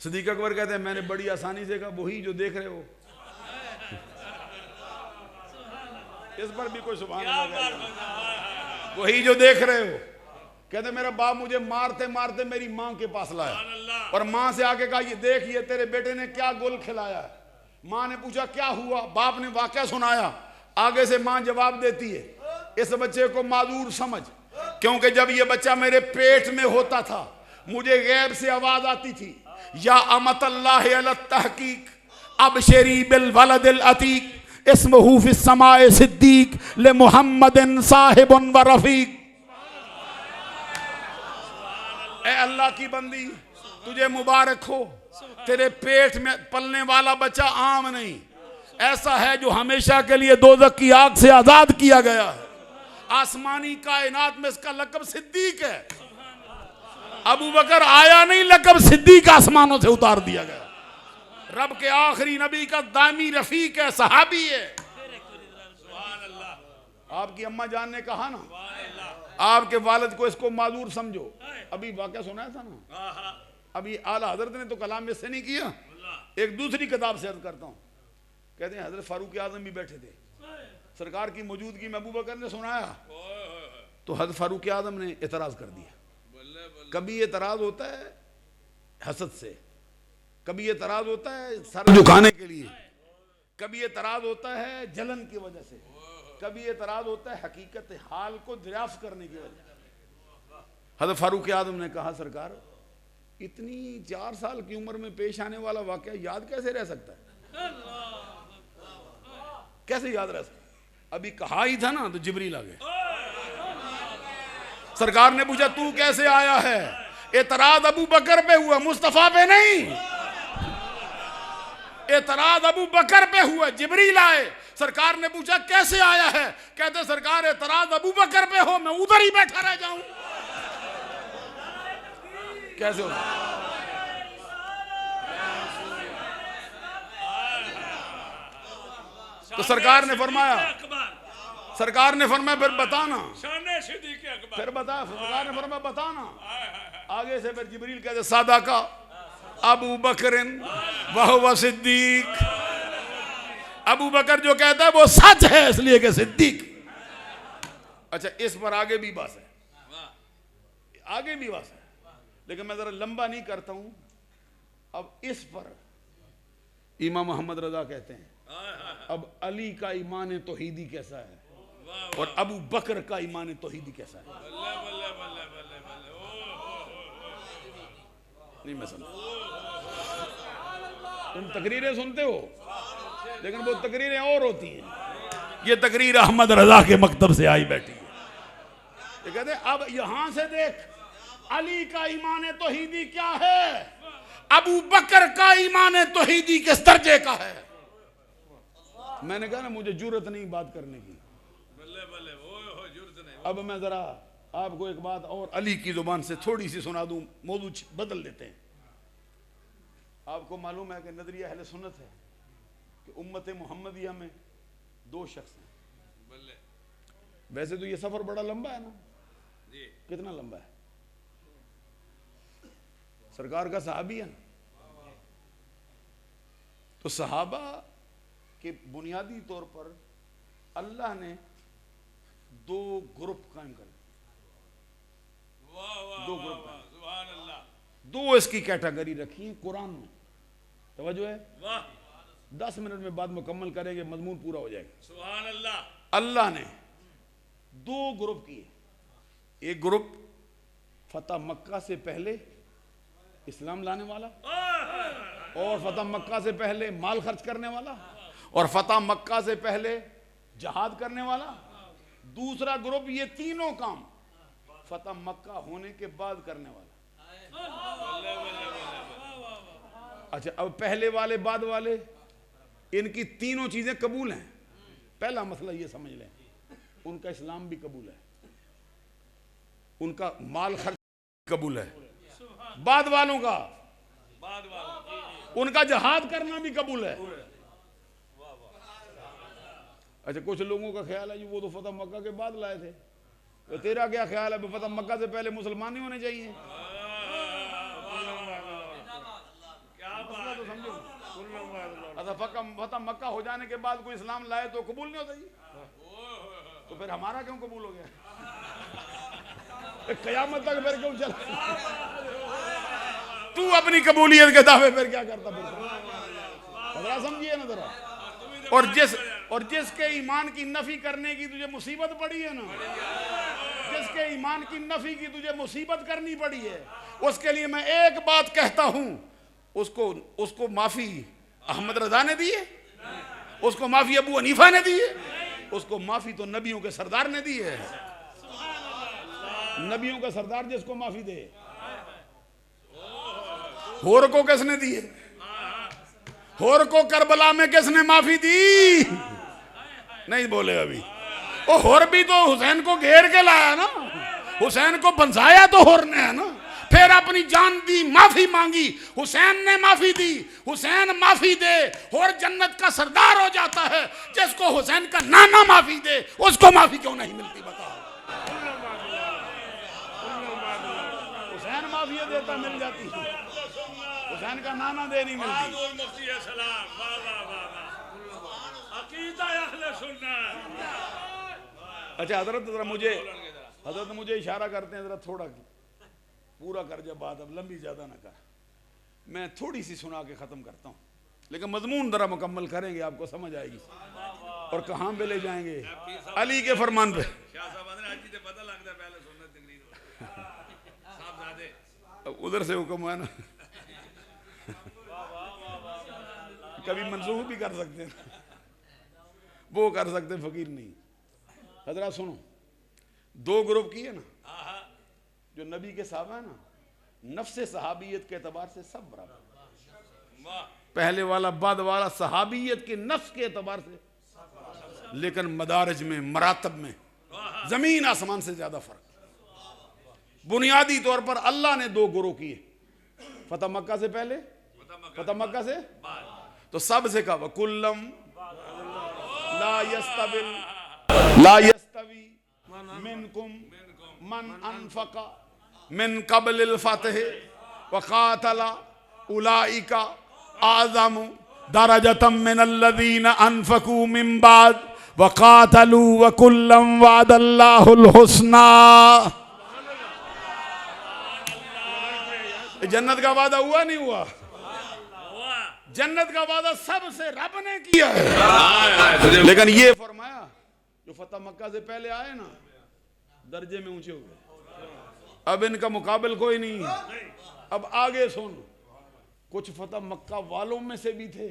सिद्दीक़ अकबर कहते हैं मैंने बड़ी आसानी से कहा वही जो देख रहे हो। इस पर भी कोई सुभान अल्लाह, वही जो देख रहे हो। कहते मेरा बाप मुझे मारते मारते मेरी माँ के पास लाया और माँ से आके कहा ये देख ये तेरे बेटे ने क्या गुल खिलाया है। माँ ने पूछा क्या हुआ, बाप ने वाकया सुनाया। आगे से माँ जवाब देती है इस बच्चे को माजूर समझ, क्योंकि जब ये बच्चा मेरे पेट में होता था मुझे गैब से आवाज आती थी या अमतल्लाह अला तहकीक अबशरी बिल वलदिल अतीक इस्महू फिस समाए सिद्दीक ले मुहम्मदिन साहिबुन व रफीक। ए अल्लाह की बंदी तुझे मुबारक हो, तेरे पेट में पलने वाला बच्चा आम नहीं, ऐसा है जो हमेशा के लिए दोज़ख की आग से आजाद किया गया है। आसमानी कायनात में इसका लक़ब सिद्दीक है। अबू बकर आया नहीं, लक़ब सिद्दीक आसमानों से उतार दिया गया। रब के आखिरी नबी का दामी रफीक है, सहाबी है। आपकी अम्मा जान ने कहा ना, आपके वालिद को इसको माजूर समझो। अभी वाक़या सुनाया था ना, अभी आला हजरत ने तो कलाम इससे नहीं किया, एक दूसरी किताब से अर्ज करता हूँ। कहते हैं हजरत फारूक आजम भी बैठे थे, सरकार की मौजूदगी में अबू बकर ने सुनाया तो हजरत फारूक आजम ने एतराज़ कर दिया। कभी एतराज़ होता है हसद से, कभी एतराज़ होता है सर झुकाने के लिए, कभी एतराज़ होता है जलन की वजह से, कभी एतराज़ होता है हकीकत हाल को दरियाफ्त करने की वजह से। हजरत फारूक आजम ने कहा सरकार, इतनी 4 साल की उम्र में पेश आने वाला वाक़या याद कैसे रह सकता है? कैसे याद रह सकता? अभी कहा ही था ना तो जिब्रील आ गए। सरकार ने पूछा तू कैसे आया है? एतराज अबू बकर पे हुआ, मुस्तफा पे नहीं। एतराज अबू बकर पे हुआ, जिब्रील आए। सरकार ने पूछा कैसे आया है? कहते सरकार एतराज अबू बकर पे हो, मैं उधर ही बैठा रह जाऊं। कैसे हो? तो सरकार ने फरमाया फिर बताना, फिर बता। सरकार ने फरमाया बताना। आगे से फिर जिब्रील कहते सादा का अबू बकरिन वह सिद्दीक। अबू बकर जो कहता है वो सच है, इसलिए कि सिद्दीक। अच्छा, इस पर आगे भी बात है, आगे भी बात है, लेकिन मैं जरा लंबा नहीं करता हूं। अब इस पर इमाम मोहम्मद रजा कहते हैं अब अली का ईमान तौहीदी कैसा है और अबू बकर का ईमान तौहीदी कैसा है? नहीं मैं समझ, तुम तकरीरें सुनते हो लेकिन वो तकरीरें और होती हैं। ये तकरीर अहमद रजा के मकतब से आई बैठी है। ये कहते अब यहां से देख अली का ईमान तौहीदी क्या है, अबू बकर का ईमान तौहीदी किस दर्जे का है। मैंने कहा ना मुझे जुर्रत नहीं बात करने की। अब मैं जरा आपको एक बात और अली की जुबान से थोड़ी सी सुना दूं, मौजू बदल देते हैं। आपको मालूम है कि नजरिया अहले सुन्नत है कि उम्मत मुहम्मदिया में 2 शख्स हैं। वैसे तो ये सफर बड़ा लंबा है ना, कितना लंबा है? सरकार का सहाबी है ना, तो सहाबा के बुनियादी तौर पर अल्लाह ने 2 ग्रुप कायम कर दिए। 2 ग्रुप, 2 इसकी कैटेगरी रखी है कुरान में। तवज्जो है, 10 मिनट में बाद मुकम्मल करेंगे, मजमून पूरा हो जाएगा। सुभान अल्लाह। अल्लाह ने 2 ग्रुप किए। एक ग्रुप फतह मक्का से पहले इस्लाम लाने वाला, और फतह मक्का से पहले माल खर्च करने वाला, और फतह मक्का से पहले जहाद करने वाला। दूसरा ग्रुप ये तीनों काम फतह मक्का होने के बाद करने वाला। अच्छा, अब पहले वाले बाद वाले, इनकी तीनों चीजें कबूल हैं। पहला मसला ये समझ लें, उनका इस्लाम भी कबूल है, उनका माल खर्च कबूल है। बाद वालों का, उनका जहाद करना भी कबूल है। अच्छा, कुछ लोगों का ख्याल है जी वो तो फतह मक्का के बाद लाए थे, तो तेरा क्या ख्याल है? फतह मक्का से पहले मुसलमान ही होने चाहिए? तो समझो, अच्छा फतह मक्का हो जाने के बाद कोई इस्लाम लाए तो कबूल नहीं होता जी, तो फिर हमारा क्यों कबूल हो गया? क़यामत तक फिर क्यों चला? तू अपनी कबूलियत के दावे फिर क्या करता? फिर समझिए ना जरा। और जिसके ईमान की नफी करने की तुझे मुसीबत पड़ी है ना, जिसके ईमान की नफी की तुझे मुसीबत करनी पड़ी है, उसके लिए मैं एक बात कहता हूं, उसको माफी अहमद रजा ने दी है, उसको माफी अबू हनीफा ने दी है, उसको माफी तो नबियों के सरदार ने दी है। नबियों का सरदार जिसको माफी दे, होर को किसने दी है? होर को करबला में किसने माफी दी? नहीं बोले अभी। वो हुर भी तो हुसैन को घेर के लाया ना, हुसैन को बंसाया तो हुर ने है ना, फिर अपनी जान दी, माफी मांगी, हुसैन ने माफी दी, हुसैन माफी दे, हुर जन्नत का सरदार हो जाता है। जिसको हुसैन का नाना माफी दे उसको माफी क्यों नहीं मिलती बताओ? हुसैन माफी देता मिल जाती, हुसैन का नाना दे नहीं मिलती। अच्छा हजरत हजरत मुझे इशारा करते हैं, जरा थोड़ा पूरा कर जब बात, अब लंबी ज्यादा ना कर, मैं थोड़ी सी सुना के खत्म करता हूँ, लेकिन मजमून जरा मुकम्मल करेंगे, आपको समझ आएगी। और कहाँ पे ले जाएंगे? अली के फरमान पे। उधर से हुक्म है ना, कभी मंसूख भी कर सकते हैं, वो कर सकते, फकीर नहीं। हजरा सुनो, दो ग्रुप की है ना, जो नबी के साहबा है ना, नफ्से सहाबियत के एतबार से सब बराबर, पहले वाला बाद वाला सहाबियत के नफ्स के एतबार से, लेकिन मदारज में, मरातब में जमीन आसमान से ज्यादा फर्क। बुनियादी तौर पर अल्लाह ने दो ग्रोह किए, फतह मक्का से पहले, फतह मक्का से तो सबसे कहा वकुल्लम ला यस्तवी मिनकुम मन अनफका मिन क़ब्लिल फ़तह व क़ातला उलाइका आज़मु दरजतम मिनल्लज़ीना अनफ़कू मिन बाद व क़ातलू व कुल्लम वअदल्लाहुल हुस्ना। जन्नत का वादा हुआ नहीं हुआ? जन्नत का वादा सबसे रब ने किया है, लेकिन ये फरमाया जो फतह मक्का से पहले आए ना, दर्जे में ऊंचे हो गए, अब इनका मुकाबल कोई नहीं है। अब आगे सुन, कुछ फतह मक्का वालों में से भी थे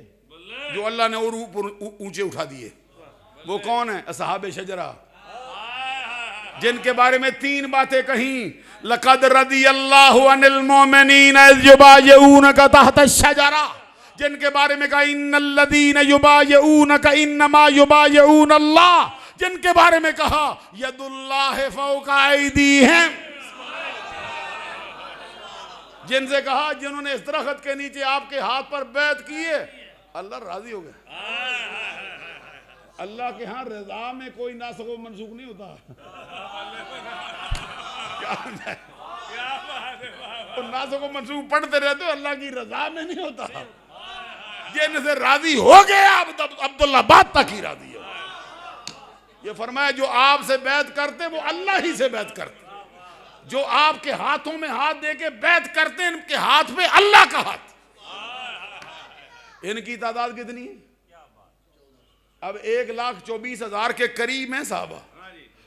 जो अल्लाह ने और ऊपर ऊंचे उठा दिए। वो कौन है? असहाबे शजरा, जिनके बारे में तीन बातें कहीं, लक़द रदियल्लाहु अनिल मुमिनीना इज़ युबायऊनका तहता शजरा, जिनके बारे में कहा इन्नल्लज़ीना युबायऊनका इन्नमा युबायऊनल्लाह, जिनके बारे में कहा यदुल्लाहि फ़ौक़ा ऐदीहिम, जिनसे कहा जिन्होंने इस दरख्त के नीचे आपके हाथ पर बैत किए, अल्लाह राजी हो गया। अल्लाह के यहाँ रजा में कोई नासख व मनसूख नहीं होता। तो नासख व मनसूख पढ़ते रहते हो, अल्लाह की रजा में नहीं होता। जिनसे राजी हो गए आप, अब्दुल्ला बात तक ही राजी है। ये फरमाया जो आपसे बैत करते वो अल्लाह ही से बैत करते, जो आपके हाथों में हाथ दे के बैत करते हैं, इनके हाथ में अल्लाह का हाथ। इनकी तादाद कितनी है? अब 1,24,000 के करीब हैं साहबा।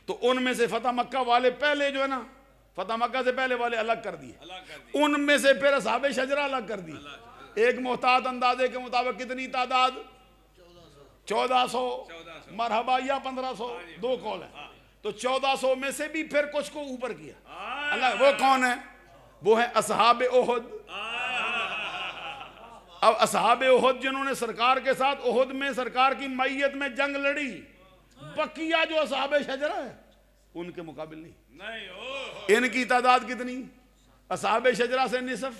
तो उनमें से फतह मक्का वाले पहले जो है ना, फतह मक्का से पहले वाले अलग कर दिए, उनमें से फिर असहाबे शजरा अलग कर दिए। एक मोहतात अंदाजे के मुताबिक कितनी तादाद? 1400 मरहबा या 1500, दो कौल है। तो 1400 में से भी फिर कुछ को ऊपर किया अल्लाह। वो कौन है? वो है असहाबे ओहद। अब असहाबे ओहद जिन्होंने सरकार के साथ ओहद में सरकार की मैयत में जंग लड़ी, बकिया जो असहाबे शजरा है उनके मुकाबिल नहीं। इनकी तादाद कितनी? असहाबे शजरा से निसफ,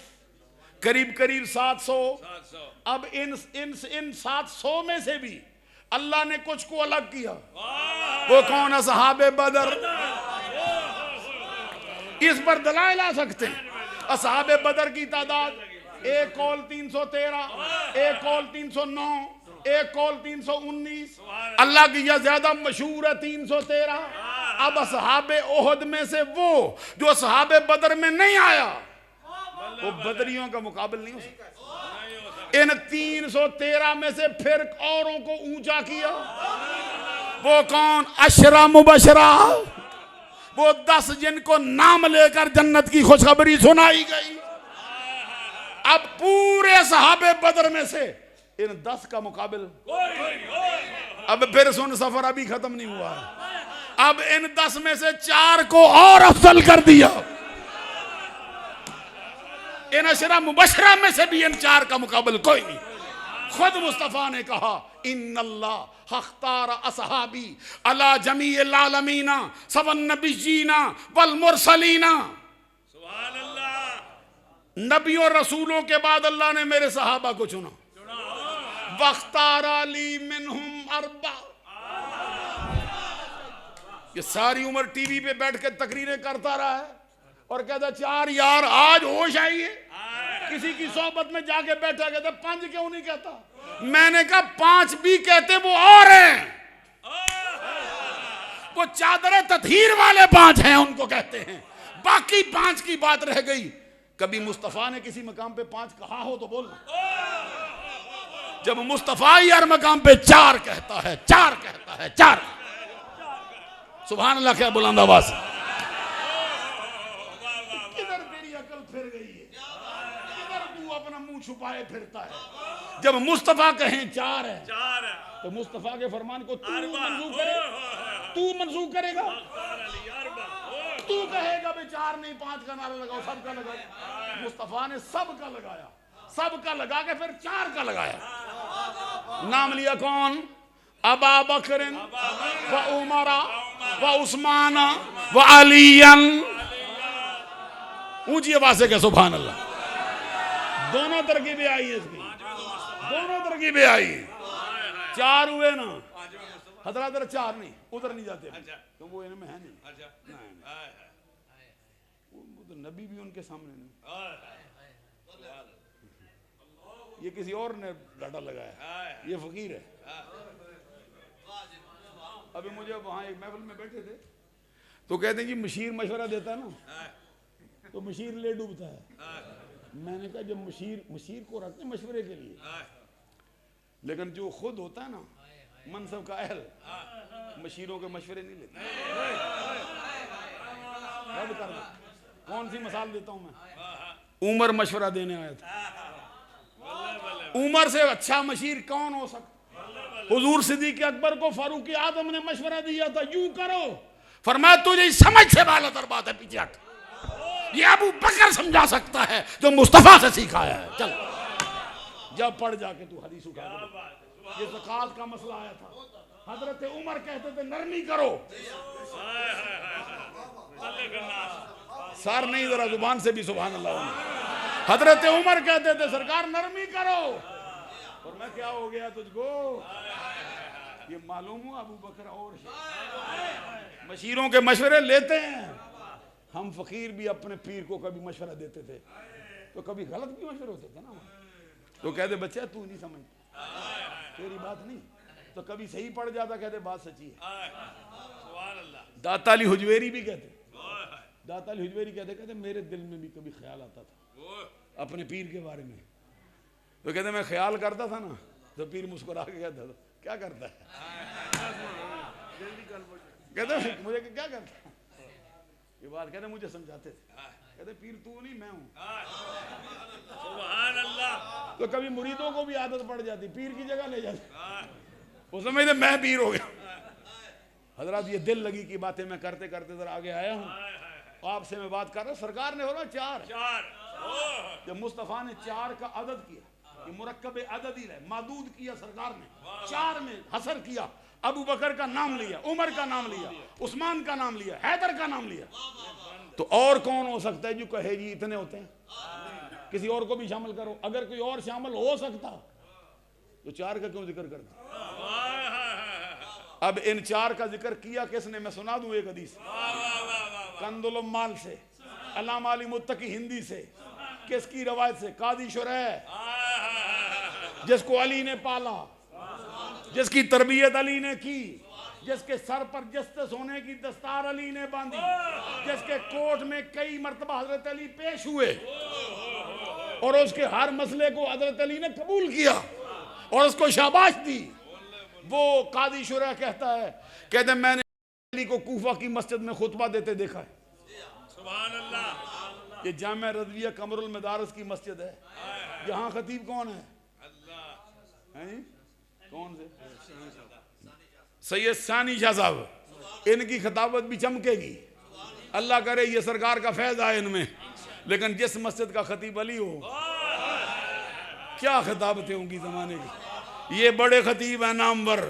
करीब करीब 700। अब इन 700 में से भी अल्लाह ने कुछ को अलग किया। वो कौन? असहाबे बदर। इस पर दलाइल आ सकते हैं। असहाबे बदर की तादाद एक कौल 313, एक कौल 309, एक कौल 319, अल्लाह की यह ज्यादा मशहूर है 313। अब असहाबे ओहद में से वो जो असहाबे बदर में नहीं आया, वो बदरियों का मुकाबल नहीं हो सकता। इन 313 में से फिर औरों को ऊंचा किया। वो कौन? अशरा मुबशरा, वो 10 जिनको नाम लेकर जन्नत की खुशखबरी सुनाई गई। अब पूरे सहाबे बदर में से इन 10 का मुकाबिल। अब फिर सुन, सफर अभी खत्म नहीं हुआ है। अब इन 10 में से 4 को और अफजल कर दिया। इन अशरा मुबशरा में से भी इन 4 का मुकाबल कोई नहीं। खुद मुस्तफ़ा ने कहा इन्नल्लाह अख्तार असहाबी अला जमील आलमीना सवन नबिय्यीना वल मुरसलीना। सुभान अल्लाह। नबी और रसूलों के बाद अल्लाह ने मेरे सहाबा को चुना। वख्तार अली मिनहुम अरबा। ये सारी उम्र टीवी पे बैठ के तकरीरें करता रहा है और कहता 4 यार आज होश आई है। किसी की सोहबत में जाके बैठा, कहता 5 क्यों नहीं कहता। मैंने कहा 5 भी कहते वो और हैं, वो चादर ततहीर वाले 5 हैं उनको कहते हैं, बाकी 5 की बात रह गई। कभी मुस्तफ़ा ने किसी मकाम पे 5 कहा हो तो बोल। जब मुस्तफ़ा ही हर मकाम पे 4 कहता है, 4 कहता है, 4। सुभान अल्लाह। क्या बुलंद आवाज। किधर तेरी अकल फिर गई है, किधर तू अपना मुंह छुपाए फिरता है। जब मुस्तफ़ा कहें 4 है तो मुस्तफ़ा के फरमान को तू मंसूख करेगा, तू मंसूख करेगा। तू कहेगा भाई 4 नहीं 5 का नारा लगाओ, सबका लगाओ। मुस्तफ़ा ने सबका लगाया, सबका लगा के फिर 4 का लगाया। नाम लिया कौन? अबा बकरिन व उमरा व उस्माना व अलियन। ऊंची आवाज से कह सुभान अल्लाह। दोनों तरकीबें आई है इसकी, दोनों तरकीबें आई। 4 हुए ना हजरत, 4 नहीं, उधर नहीं जाते तो वो इनमें है नहीं। वो तो नबी भी उनके सामने नहीं। ये किसी और ने डाटा लगाया, ये फकीर है। अभी मुझे वहाँ एक महफिल में बैठे थे तो कहते हैं जी मशीर मशवरा देता है ना तो मशीर ले डूबता है। मैंने कहा जब मशीर को रखते हैं मशवरे के लिए, लेकिन जो खुद होता है ना मनसब का अहल, मशीरों के मशवरे नहीं लेते। रद्द कर दो। कौन सी मिसाल देता हूं मैं? उमर मशवरा देने आया था। उमर से अच्छा मशीर कौन हो सकता? हुजूर सिद्दीक़ अकबर को फारूक आजम ने मशवरा दिया था, यूं करो। फरमाया तुझे समझ से बाला तर बात है, पीछे हट। ये अबू बकर समझा सकता है जो मुस्तफा से सीखा है। चल जब पढ़ जाके तू हदीस उठा दे। ये ज़कात का मसला आया था, हजरत उमर कहते थे नरमी करो। सर नहीं, जरा जुबान से भी सुभान अल्लाह। हजरत उमर कहते थे सरकार नरमी करो। और मैं क्या हो गया तुझको? ये मालूम हुआ अबू बकर और मशीरों के मशवरे लेते हैं। हम फकीर भी अपने पीर को कभी मशवरा देते थे तो कभी गलत भी मशवरे होते थे ना। तो कहते बच्चा तू नहीं समझता, तेरी बात नहीं। तो कभी सही पड़ जाता, कहते बात सच्ची है। दाता अली हुजवेरी भी कहते, दाता अली हुजवेरी कहते मेरे दिल में भी कभी ख्याल आता था अपने पीर के बारे में। तो कहते मैं ख्याल करता था ना तो पीर मुस्कुरा के कहता था क्या करता है? कहते मुझे क्या करता है? ये बात कहते मुझे समझाते थे। कहते पीर तू नहीं मैं हूं। सुभान अल्लाह। तो कभी मुरीदों को भी आदत पड़ जाती, पीर की जगह ले जाती। वो समझते मैं पीर हो गया। हजरत ये दिल लगी की बातें मैं करते करते जरा आगे आया हूँ। आपसे मैं बात कर रहा हूँ, सरकार ने हो रहा 4। जब मुस्तफ़ा ने 4 का अदद किया, ये मुरक्कब अदद ही रहे, मादूद किया सरकार ने, 4 में हसर किया। अबू बकर का नाम लिया, उमर का नाम लिया, उस्मान का नाम लिया, हैदर का नाम लिया। तो और कौन हो सकता है जो कहे जी इतने होते हैं? किसी और को भी शामिल करो। अगर कोई और शामिल हो सकता तो 4 का क्यों जिक्र करता? अब इन 4 का जिक्र किया किसने? मैं सुना दूं एक हदीस कंदुल माल से, अल्लामा अली मुत्तकी हिंदी से। किसकी रवायत से? कादी शुरैह, जिसको अली ने पाला, जिसकी तरबियत अली ने की, जिसके सर पर जस्ते सोने की दस्तार अली ने बांधी, जिसके कोर्ट में कई मर्तबा हजरत अली पेश हुए और उसके हर मसले को हजरत अली ने कबूल किया और उसको शाबाश दी। वो कादी शुरैह कहता है, कहते मैंने अली को कूफा की मस्जिद में खुतबा देते देखा है। सुभान अल्लाह। ये जामिया रज़विया कमरुल मदारिस की मस्जिद है। यहाँ खतीब कौन है? हैं? कौन से? सैयद सानी शाह साहब। इनकी खिताबत भी चमकेगी। अल्लाह करे ये सरकार का फैज़ आए इनमें। लेकिन जिस मस्जिद का खतीब अली हो, क्या खिताबतें होंगी ज़माने की। ये बड़े खतीब हैं नामवर,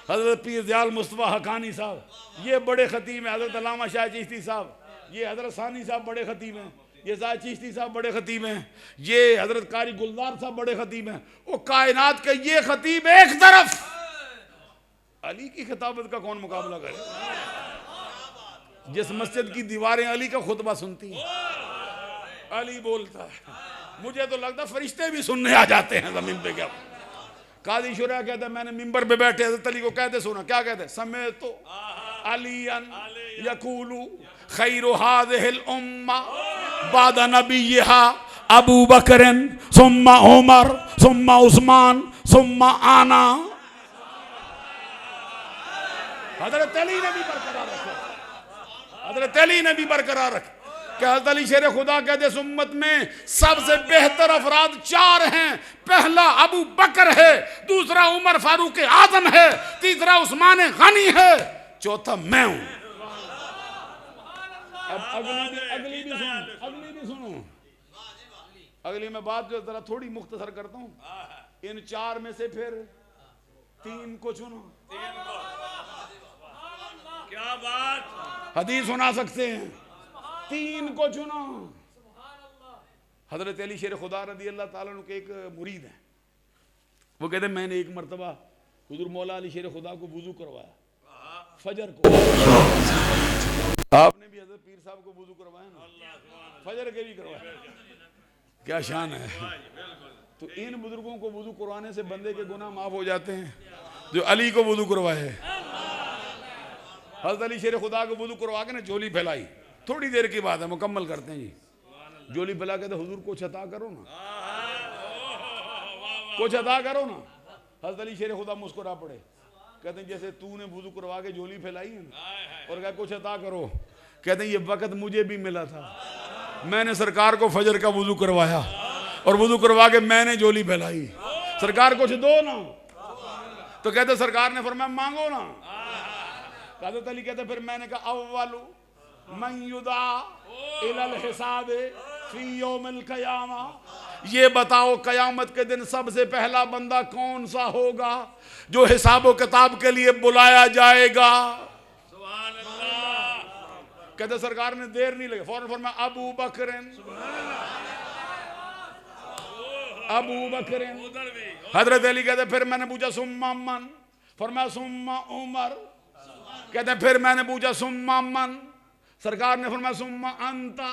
हज़रत पीर दयाल मुस्तफ़ा हक़ानी साहब, ये बड़े खतीब हैं। हज़रत अल्लामा शाह चिश्ती साहब, ये हज़रत सानी साहब बड़े खतीब हैं। ये ज़ाहिद चिश्ती साहब बड़े खतीब हैं। ये हज़रत कारी गुलजार साहब बड़े खतीब हैं। वो कायनात के ये खतीब एक तरफ, अली की खिताबत का कौन मुकाबला करे? जिस मस्जिद की दीवारें अली का खुतबा सुनती हैं, अली बोलता है, मुझे तो लगता फरिश्ते भी सुनने आ जाते हैं जमीन पे। क्या कादी शुरा कहता है, मैंने मिंबर पे बैठे हज़रत अली को कहते सुना, क्या कहते? समय तो अलियन यकूलू खैरु हाज़िहिल उम्मा बादा नबिय्यहा अबू बकरन सुम्मा उमर सुम्मा उस्मान सुम्मा आना। हज़रत अली ने भी बरकरार रखा, हज़रत अली ने भी बरकरार रखा कि हज़रत अली शेर खुदा कहते इस उम्मत में सबसे बेहतर अफराद चार हैं। पहला अबू बकर है, दूसरा उमर फारूक आजम है, तीसरा उस्मान गनी है, चौथा मैं हूं। अब अगली भी सुनो। अगली मैं बात जो जरा थोड़ी मुख्तसर करता हूं। इन चार में से फिर तीन को चुनो। क्या बात, हदीस सुना सकते हैं, तीन को चुनो। हजरत अली शेर खुदा रदी अल्लाह ताला अन्हु के एक मुरीद हैं। वो कहते हैं मैंने एक मरतबा हुजूर मौला अली शेर खुदा को वुजू करवाया फजर को। आपने भी हजरत पीर साहब को वुजू करवाया ना, फजर के भी करवाया। क्या शान है। तो इन बुजुर्गों को वुजू करवाने से बंदे के गुनाह माफ हो जाते हैं जो अली को वुजू करवाए। हज़रत अली शेर खुदा को वुजू करवा के ना झोली फैलाई। थोड़ी देर की बात है, मुकम्मल करते हैं जी। झोली फैला के तो हुजूर कुछ अता करो ना, कुछ अता करो ना। हज़रत अली शेर खुदा मुस्कुरा पड़े, कहते हैं जैसे तूने वुजू करवा के झोली फैलाई है और कहा कुछ अता करो। कहते हैं ये वक्त मुझे भी मिला था, मैंने सरकार को फजर का वुजू करवाया और वुजू करवा के मैंने झोली फैलाई। सरकार कुछ दो ना। तो कहते सरकार ने फरमाया मांगो ना। हज़रत अली कहते फिर मैंने कहा अव्वलु मन युदा इलल हिसाब फी यौमिल क़यामा, ये बताओ कयामत के दिन सबसे पहला बंदा कौन सा होगा जो हिसाब व किताब के लिए बुलाया जाएगा। सुभान अल्लाह। कहते सरकार ने देर नहीं लगी, फौरन फरमाया अबू बकरिन, अबू बकरिन। हजरत अली कहते फिर मैंने पूछा सुम्मा मन, फरमाया सुम्मा उमर। कहते फिर मैंने पूछा सुम्मा मन, सरकार ने फरमाया सुम्मा अंता,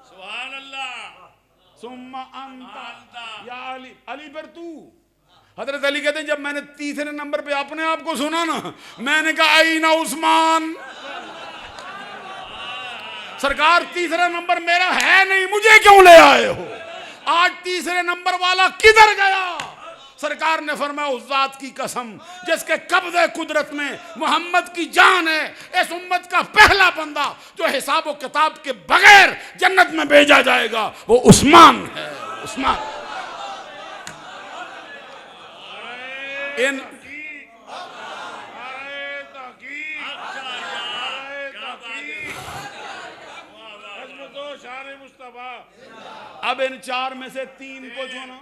सुभान अल्लाह, सुम्मा अंता या अली, अली फिर तू। हजरत अली कहते जब मैंने तीसरे नंबर पे अपने आप को सुना ना, मैंने कहा आईना उस्मान। सरकार तीसरा नंबर मेरा है नहीं, मुझे क्यों ले आए हो? आज तीसरे नंबर वाला किधर गया? सरकार ने फरमाया उस जात की कसम जिसके कब्ज़े कुदरत में मोहम्मद की जान है, इस उम्मत का पहला बंदा जो हिसाब व किताब के बगैर जन्नत में भेजा जाएगा वो उस्मान है। उस्मान। इन अब इन चार में से तीन को चुना,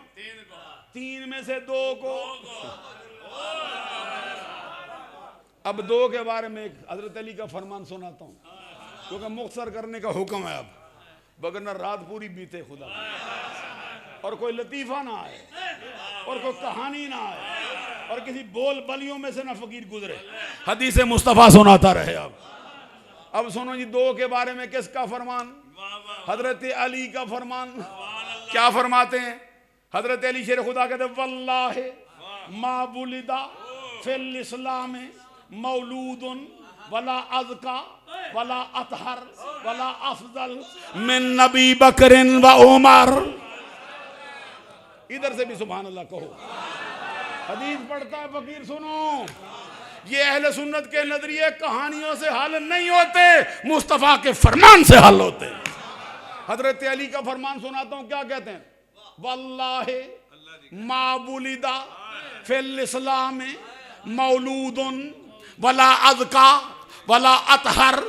तीन में से दो को। अब दो के बारे में हजरत अली का फरमान सुनाता हूं क्योंकि मुख्तसर करने का हुक्म है अब, वरना रात पूरी बीते खुदा और कोई लतीफा ना आए और कोई कहानी ना आए और किसी बोल बलियों में से ना फकीर गुजरे, हदीस मुस्तफ़ा सुनाता रहे। अब सुनो जी, दो के बारे में किसका फरमान? हजरत अली का फरमान। क्या फरमाते हैं हजरत अली शेर खुदा? कहते वल्लाहि मा बुलिदा फिल इस्लाम मौलूदुन वला अज़का वला अतहर वला अफजल मिन नबी बकरिन व उमर। इधर से भी सुभान अल्लाह कहो। हदीस पढ़ता है फकीर, सुनो, ये अहले सुन्नत के नजरिए कहानियों से हल नहीं होते, मुस्तफ़ा के फरमान से हल होते। हजरत अली का फरमान सुनाता हूं, क्या कहते हैं? वल्लाहि मा बुलिदा फिल इस्लाम मौलूदुन वला अज़का वला अतहर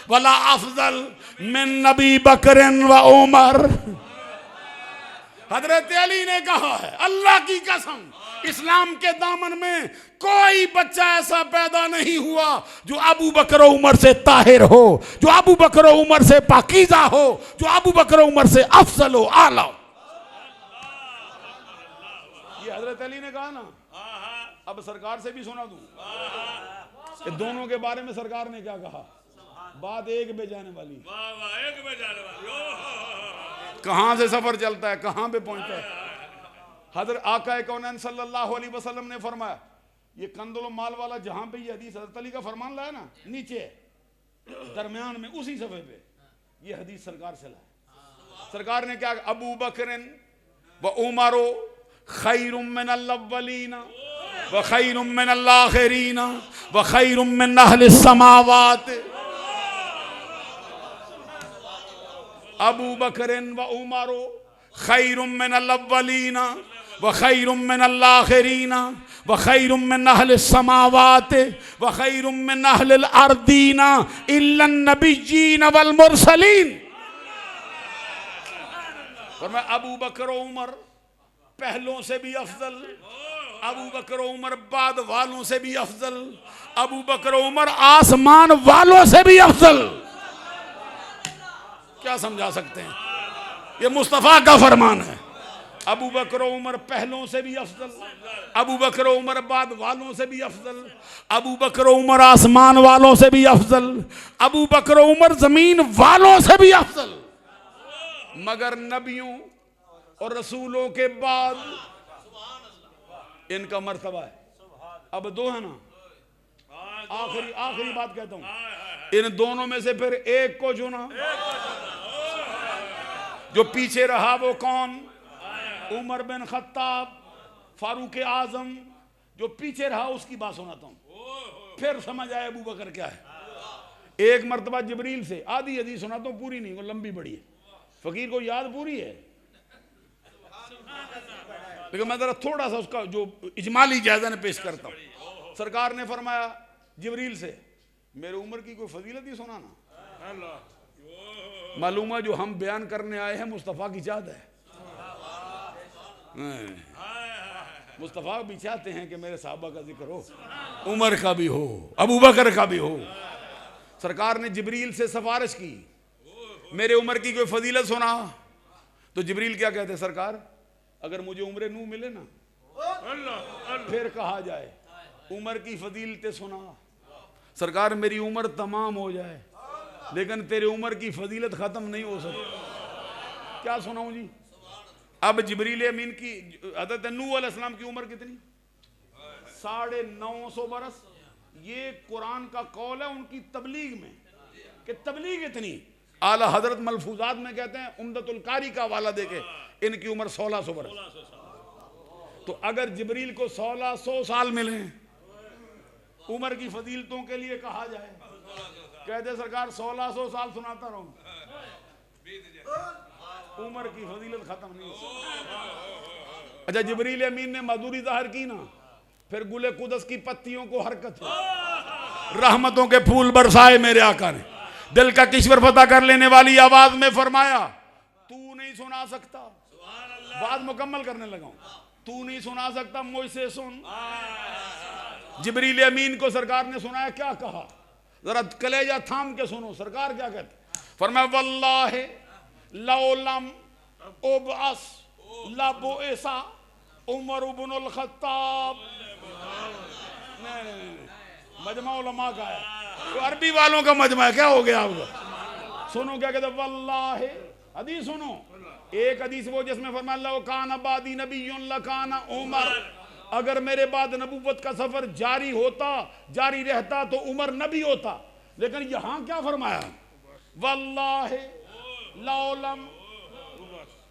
वला अफजल मिन नबी बकरिन व उमर। हजरत अली ने कहा है, अल्लाह की कसम, इस्लाम के दामन में कोई बच्चा ऐसा पैदा नहीं हुआ जो अबू बकर उमर से ताहिर हो, जो अबू बकर उमर से पाकीज़ा हो, जो अबू बकर उमर से अफजल हो, आला हो। ये हजरत अली ने कहा ना। अब सरकार से भी सुना दूं, ये दोनों के बारे में सरकार ने क्या कहा। बात एक पे जाने वाली, एक में जाने वाली। कहां से सफर चलता है, कहां पे पहुंचता है। हजरत आका कौनैन सल्लल्लाहु अलैहि वसल्लम ने फरमाया, ये कंदुल माल वाला जहां पे ये हदीस हजरत अली का फरमान लाया ना, नीचे दरमियान में उसी सफे पे ये हदीस सरकार से लाया। सरकार ने क्या, अबू बकरिन व उमरो खैरुम मिनल अव्वलीना व खैरुम मिनल आखिरीना व खैरुम मिन अहलिस समावात। अबू बकरिन व उमरो खैरुम मिनल अव्वलीना व खैरुम मिनल आखिरीना व खैरुम मिन अहलिस समावात व खैरुम मिन अहलिल अर्दीना इल्ला नबिय्यीन वल मुरसलीन। और मैं अबू बकर उमर पहलों से भी अफजल, अबू बकर उमर बाद वालों से भी अफजल, अबू बकर उमर आसमान वालों से भी अफजल। क्या समझा सकते हैं, ये मुस्तफा का फरमान है। अबू बकर उमर पहलों से भी अफजल, अबू बकर उमर बाद वालों से भी अफजल, अबू बकर उमर आसमान वालों से भी अफजल, अबू बकर उमर जमीन वालों से भी अफजल। मगर नबियों और रसूलों के बाद इनका मर्तबा है। अब दो है ना, आखिरी बात कहता हूं, इन दोनों में से फिर एक को चुना। जो पीछे रहा वो कौन, उमर बिन खत्ताब, फारूक आजम। जो पीछे रहा उसकी बात सुनाता हूं, फिर समझ आए अबू बकर क्या है। एक मर्तबा जिब्रील से आधी हदीस सुनाता हूं, पूरी नहीं, वो लंबी बड़ी है, फकीर को याद पूरी है, लेकिन मैं जरा थोड़ा सा उसका जो इजमाली जायजा ने पेश करता हूं। सरकार ने फरमाया जिब्रील से, मेरे उम्र की कोई फजीलत ही सुनाना। मालूम है जो हम बयान करने आए हैं मुस्तफ़ा की चाहत है। मुस्तफ़ा भी चाहते हैं कि मेरे साहबा का जिक्र हो, उमर का भी हो, अबू बकर का भी हो। सरकार ने जिब्रील से सिफारिश की, मेरे उमर की कोई फजीलत सुना। तो जिब्रील क्या कहते, सरकार अगर मुझे उम्र नू मिले ना, फिर कहा जाए उमर की फजीलतें सुना। सरकार मेरी उम्र तमाम हो जाए लेकिन तेरे उम्र की फजीलत खत्म नहीं हो सकती। क्या सुनाऊं जी। अब जिब्रील अमीन की, हज़रत नूह अलैहिस्सलाम की उम्र कितनी, 950 बरस। ये कुरान का कौल है उनकी तबलीग में कि तबलीग इतनी। आला हजरत मलफूजात में कहते हैं, उम्दतुल कारी का हवाला देके, इनकी उम्र 1600 बरस। तो अगर जिब्रील को 1600 साल मिले उम्र की फजीलतों के लिए कहा जाए, कहते सरकार 1600 साल सुनाता रहूं, उम्र की फजीलत खत्म नहीं हो। अच्छा, जिब्रील अमीन ने मजदूरी जाहिर की ना, फिर गुले कुदस की पत्तियों को हरकत हुई, रहमतों के फूल बरसाए मेरे आका ने। दिल का किश्वर फतह कर लेने वाली आवाज में फरमाया, तू नहीं सुना सकता, बात मुकम्मल करने लगा हूं, तू नहीं सुना सकता मुझसे सुन। जिब्रील अमीन को सरकार ने सुनाया, क्या कहा, जरा कलेजा थाम के सुनो। सरकार क्या कहते, फरमाया वल्लाहि लौलम उबअस लबुइसा उमर इब्नुल खत्ताब। मजमा उलमा का है, तो अरबी वालों का मजमा है। क्या हो गया आपका, सुनो क्या कहते, वल्लाहि, हदीस सुनो। एक हदीस वो जिसमें फरमाया लौ कान बादी नबियुन लकाना उमर, अगर मेरे बाद नबूवत का सफर जारी होता, जारी रहता तो उमर नबी होता। लेकिन यहां क्या फरमाया, वल्लाहि लौलम।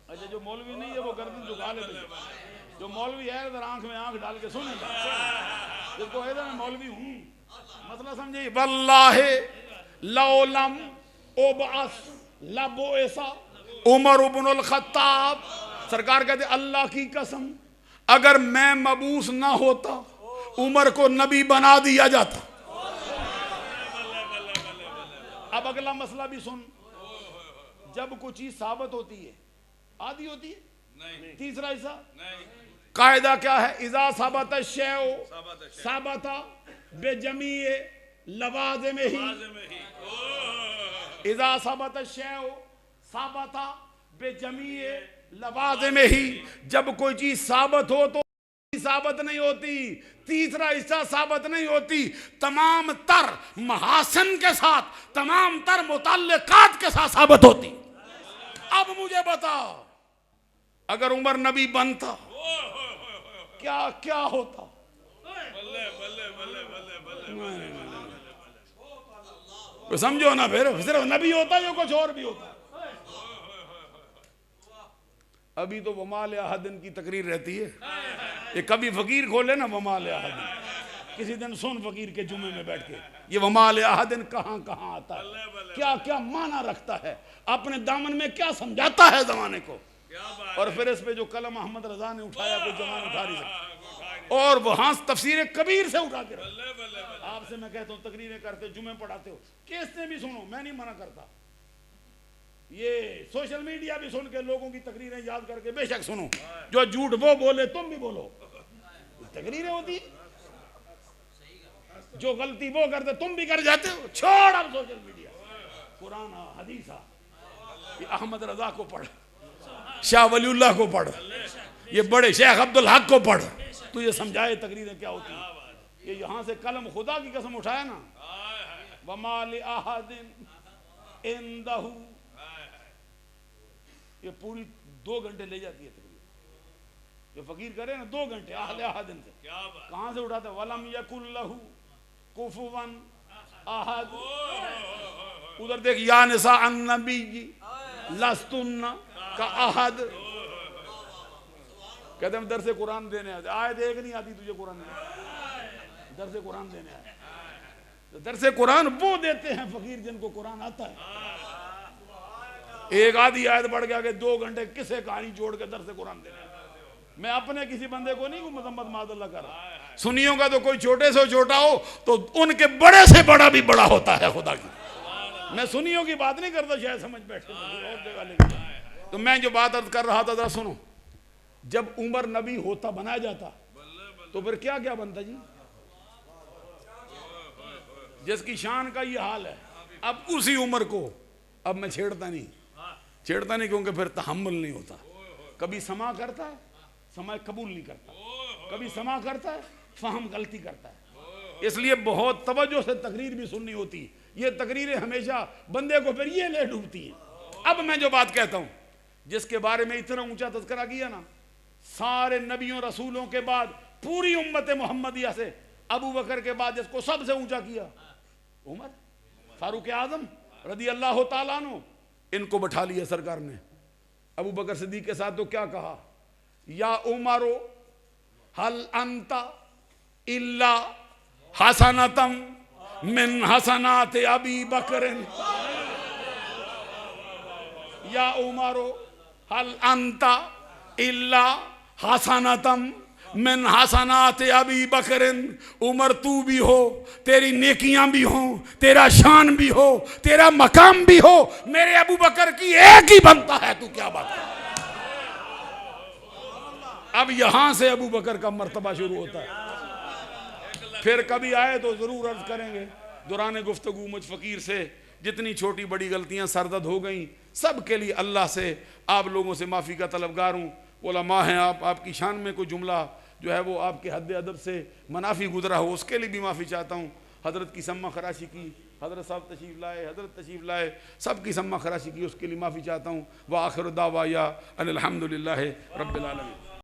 अच्छा, जो मौलवी नहीं है वो गर्दन झुका लेते, जो मौलवी है इधर आंख में आंख डाल के सुनेगा, जिसको इधर मैं मौलवी हूं, मतलब समझिए। वल्लाहि लौलम उबअस लबुइसा उमर इब्नुल खत्ताब। सरकार कहते अल्लाह की कसम, अगर मैं मबूस ना होता उमर को नबी बना दिया जाता। अब अगला मसला भी सुन, जब कोई चीज साबित होती है, आधी होती है, तीसरा हिस्सा नहीं, कायदा क्या है? इजा साबत शैओ साबत शै, साबता बेजमीए लवाज़िम ही। बाज़ में ही। ओह, इजा साबत शैओ साबता बेजमीए लवाज़िम ही। जब कोई चीज साबत हो तो साबत नहीं होती, तीसरा हिस्सा साबत नहीं होती, तमाम तर महासन के साथ, तमाम तर मुतल्लिकात के साथ साबत होती। अब मुझे बता, अगर उमर नबी बनता क्या क्या होता? बल्ले बल्ले बल्ले बल्ले बल्ले। तो समझो ना, फिर सिर्फ नबी होता या कुछ और भी होता? अभी तो वमाल अहदिन की तकरीर रहती है, ये कभी फकीर खोले ना वमाल अहदिन, किसी दिन सुन फकीर के जुमे में बैठ के ये वमाल अहदिन कहाँ कहाँ आता है, क्या क्या माना रखता है, अपने दामन में क्या समझाता है जमाने को। और फिर इस पे जो कलम अहमद रजा ने उठाया कोई जमाना उठा नहीं सकता, और वहां तफसीर कबीर से उठा के रखा। आपसे मैं कहता हूँ तकरीरें करते हो, जुमे पढ़ाते हो, कैसे भी सुनो, मैं नहीं मना करता। ये सोशल मीडिया भी सुन के लोगों की तकरीरें याद करके बेशक सुनो, जो झूठ वो बोले तुम भी बोलो, तकरीरें होती, जो गलती वो करते तुम भी कर जाते हो। छोड़ अब सोशल मीडिया, कुरान हदीसा, ये अहमद रजा को पढ़, शाह वलीउल्लाह को पढ़, ये बड़े शेख अब्दुल हक को पढ़, तू ये समझाए तकरीरें क्या होती है। ये यहां से कलम खुदा की कसम उठाया ना, वमाल अहदिन इंदहु, ये पूरी 2 घंटे ले जाती है तकरीर, जो फकीर करे ना 2 घंटे आहले अहदिन से। कहां से उठाते? वलम यकुल लहू कुफुवन अहद। उधर देख, या निसा अन्नबी लस्तुन्ना का अहद। कहते हम दरसे कुरान देने आते, आयत एक नहीं आती तुझे कुरान में, दरसे कुरान देने आए। तो दरसे कुरान वो देते हैं फकीर जिनको कुरान आता है। एक आधी आयत बढ़ गया कि 2 घंटे किसे कहानी जोड़ के दरसे कुरान देने। मैं अपने किसी बंदे को नहीं मजम्मत मादल्ला कर रहा, सुनियों का तो कोई छोटे से छोटा हो तो उनके बड़े से बड़ा भी बड़ा होता है खुदा की। मैं सुनियों की बात नहीं करता, शायद समझ बैठे और जगह लेके। तो मैं जो बात अर्ज कर रहा था जरा सुनो, जब उमर नबी होता बनाया जाता तो फिर क्या क्या बनता जी, जिसकी शान का ये हाल है। अब उसी उम्र को अब मैं छेड़ता नहीं क्योंकि फिर तहम्मुल नहीं होता। कभी समा करता है, समय कबूल नहीं करता, कभी समा करता है, फहम गलती करता है। इसलिए बहुत तवज्जो से तकरीर भी सुननी होती। ये तकरीरें हमेशा बंदे को फिर ये ले डूबती हैं। अब मैं जो बात कहता हूं, जिसके बारे में इतना ऊंचा तज़किरा किया ना, सारे नबियों रसूलों के बाद पूरी उम्मत मोहम्मदिया से अबू बकर के बाद जिसको सबसे ऊंचा किया, उमर फारूक आजम रदी अल्लाह ताला अन्हु, इनको बैठा लिया सरकार ने। अबू बकर सिद्दीक के साथ तो क्या कहा, या उमरो हल अंता इल्ला हसनतम मिन हसनात अबी बकर, या उमरो हल अंता इल्ला हसनतम मिन हसनात अबी बकर। उमर तू भी हो, तेरी नेकियां भी हो, तेरा शान भी हो, तेरा मकाम भी हो, मेरे अबू बकर की एक ही बनता है। तू क्या बात कर। अब यहां से अबू बकर का मर्तबा शुरू होता है। फिर कभी आए तो जरूर अर्ज करेंगे दौरान गुफ्तगू मुझ फकीर से, जितनी छोटी बड़ी गलतियां सरदद हो गई सब के लिए अल्लाह से आप लोगों से माफ़ी का तलबगार हूँ। उलमा हैं आप, आपकी शान में कोई जुमला जो है वो आपके हद अदब से मनाफी गुजरा हो उसके लिए भी माफ़ी चाहता हूँ। हज़रत की सम्मा खराशी की, हज़रत साहब तशरीफ़ लाए, हज़रत तशरीफ़ लाए, सब की सम्मा खराशी की, उसके लिए माफ़ी चाहता हूँ। व आखिर दावा या अनिल हम्दुलिल्लाहि रब्बिल आलमीन।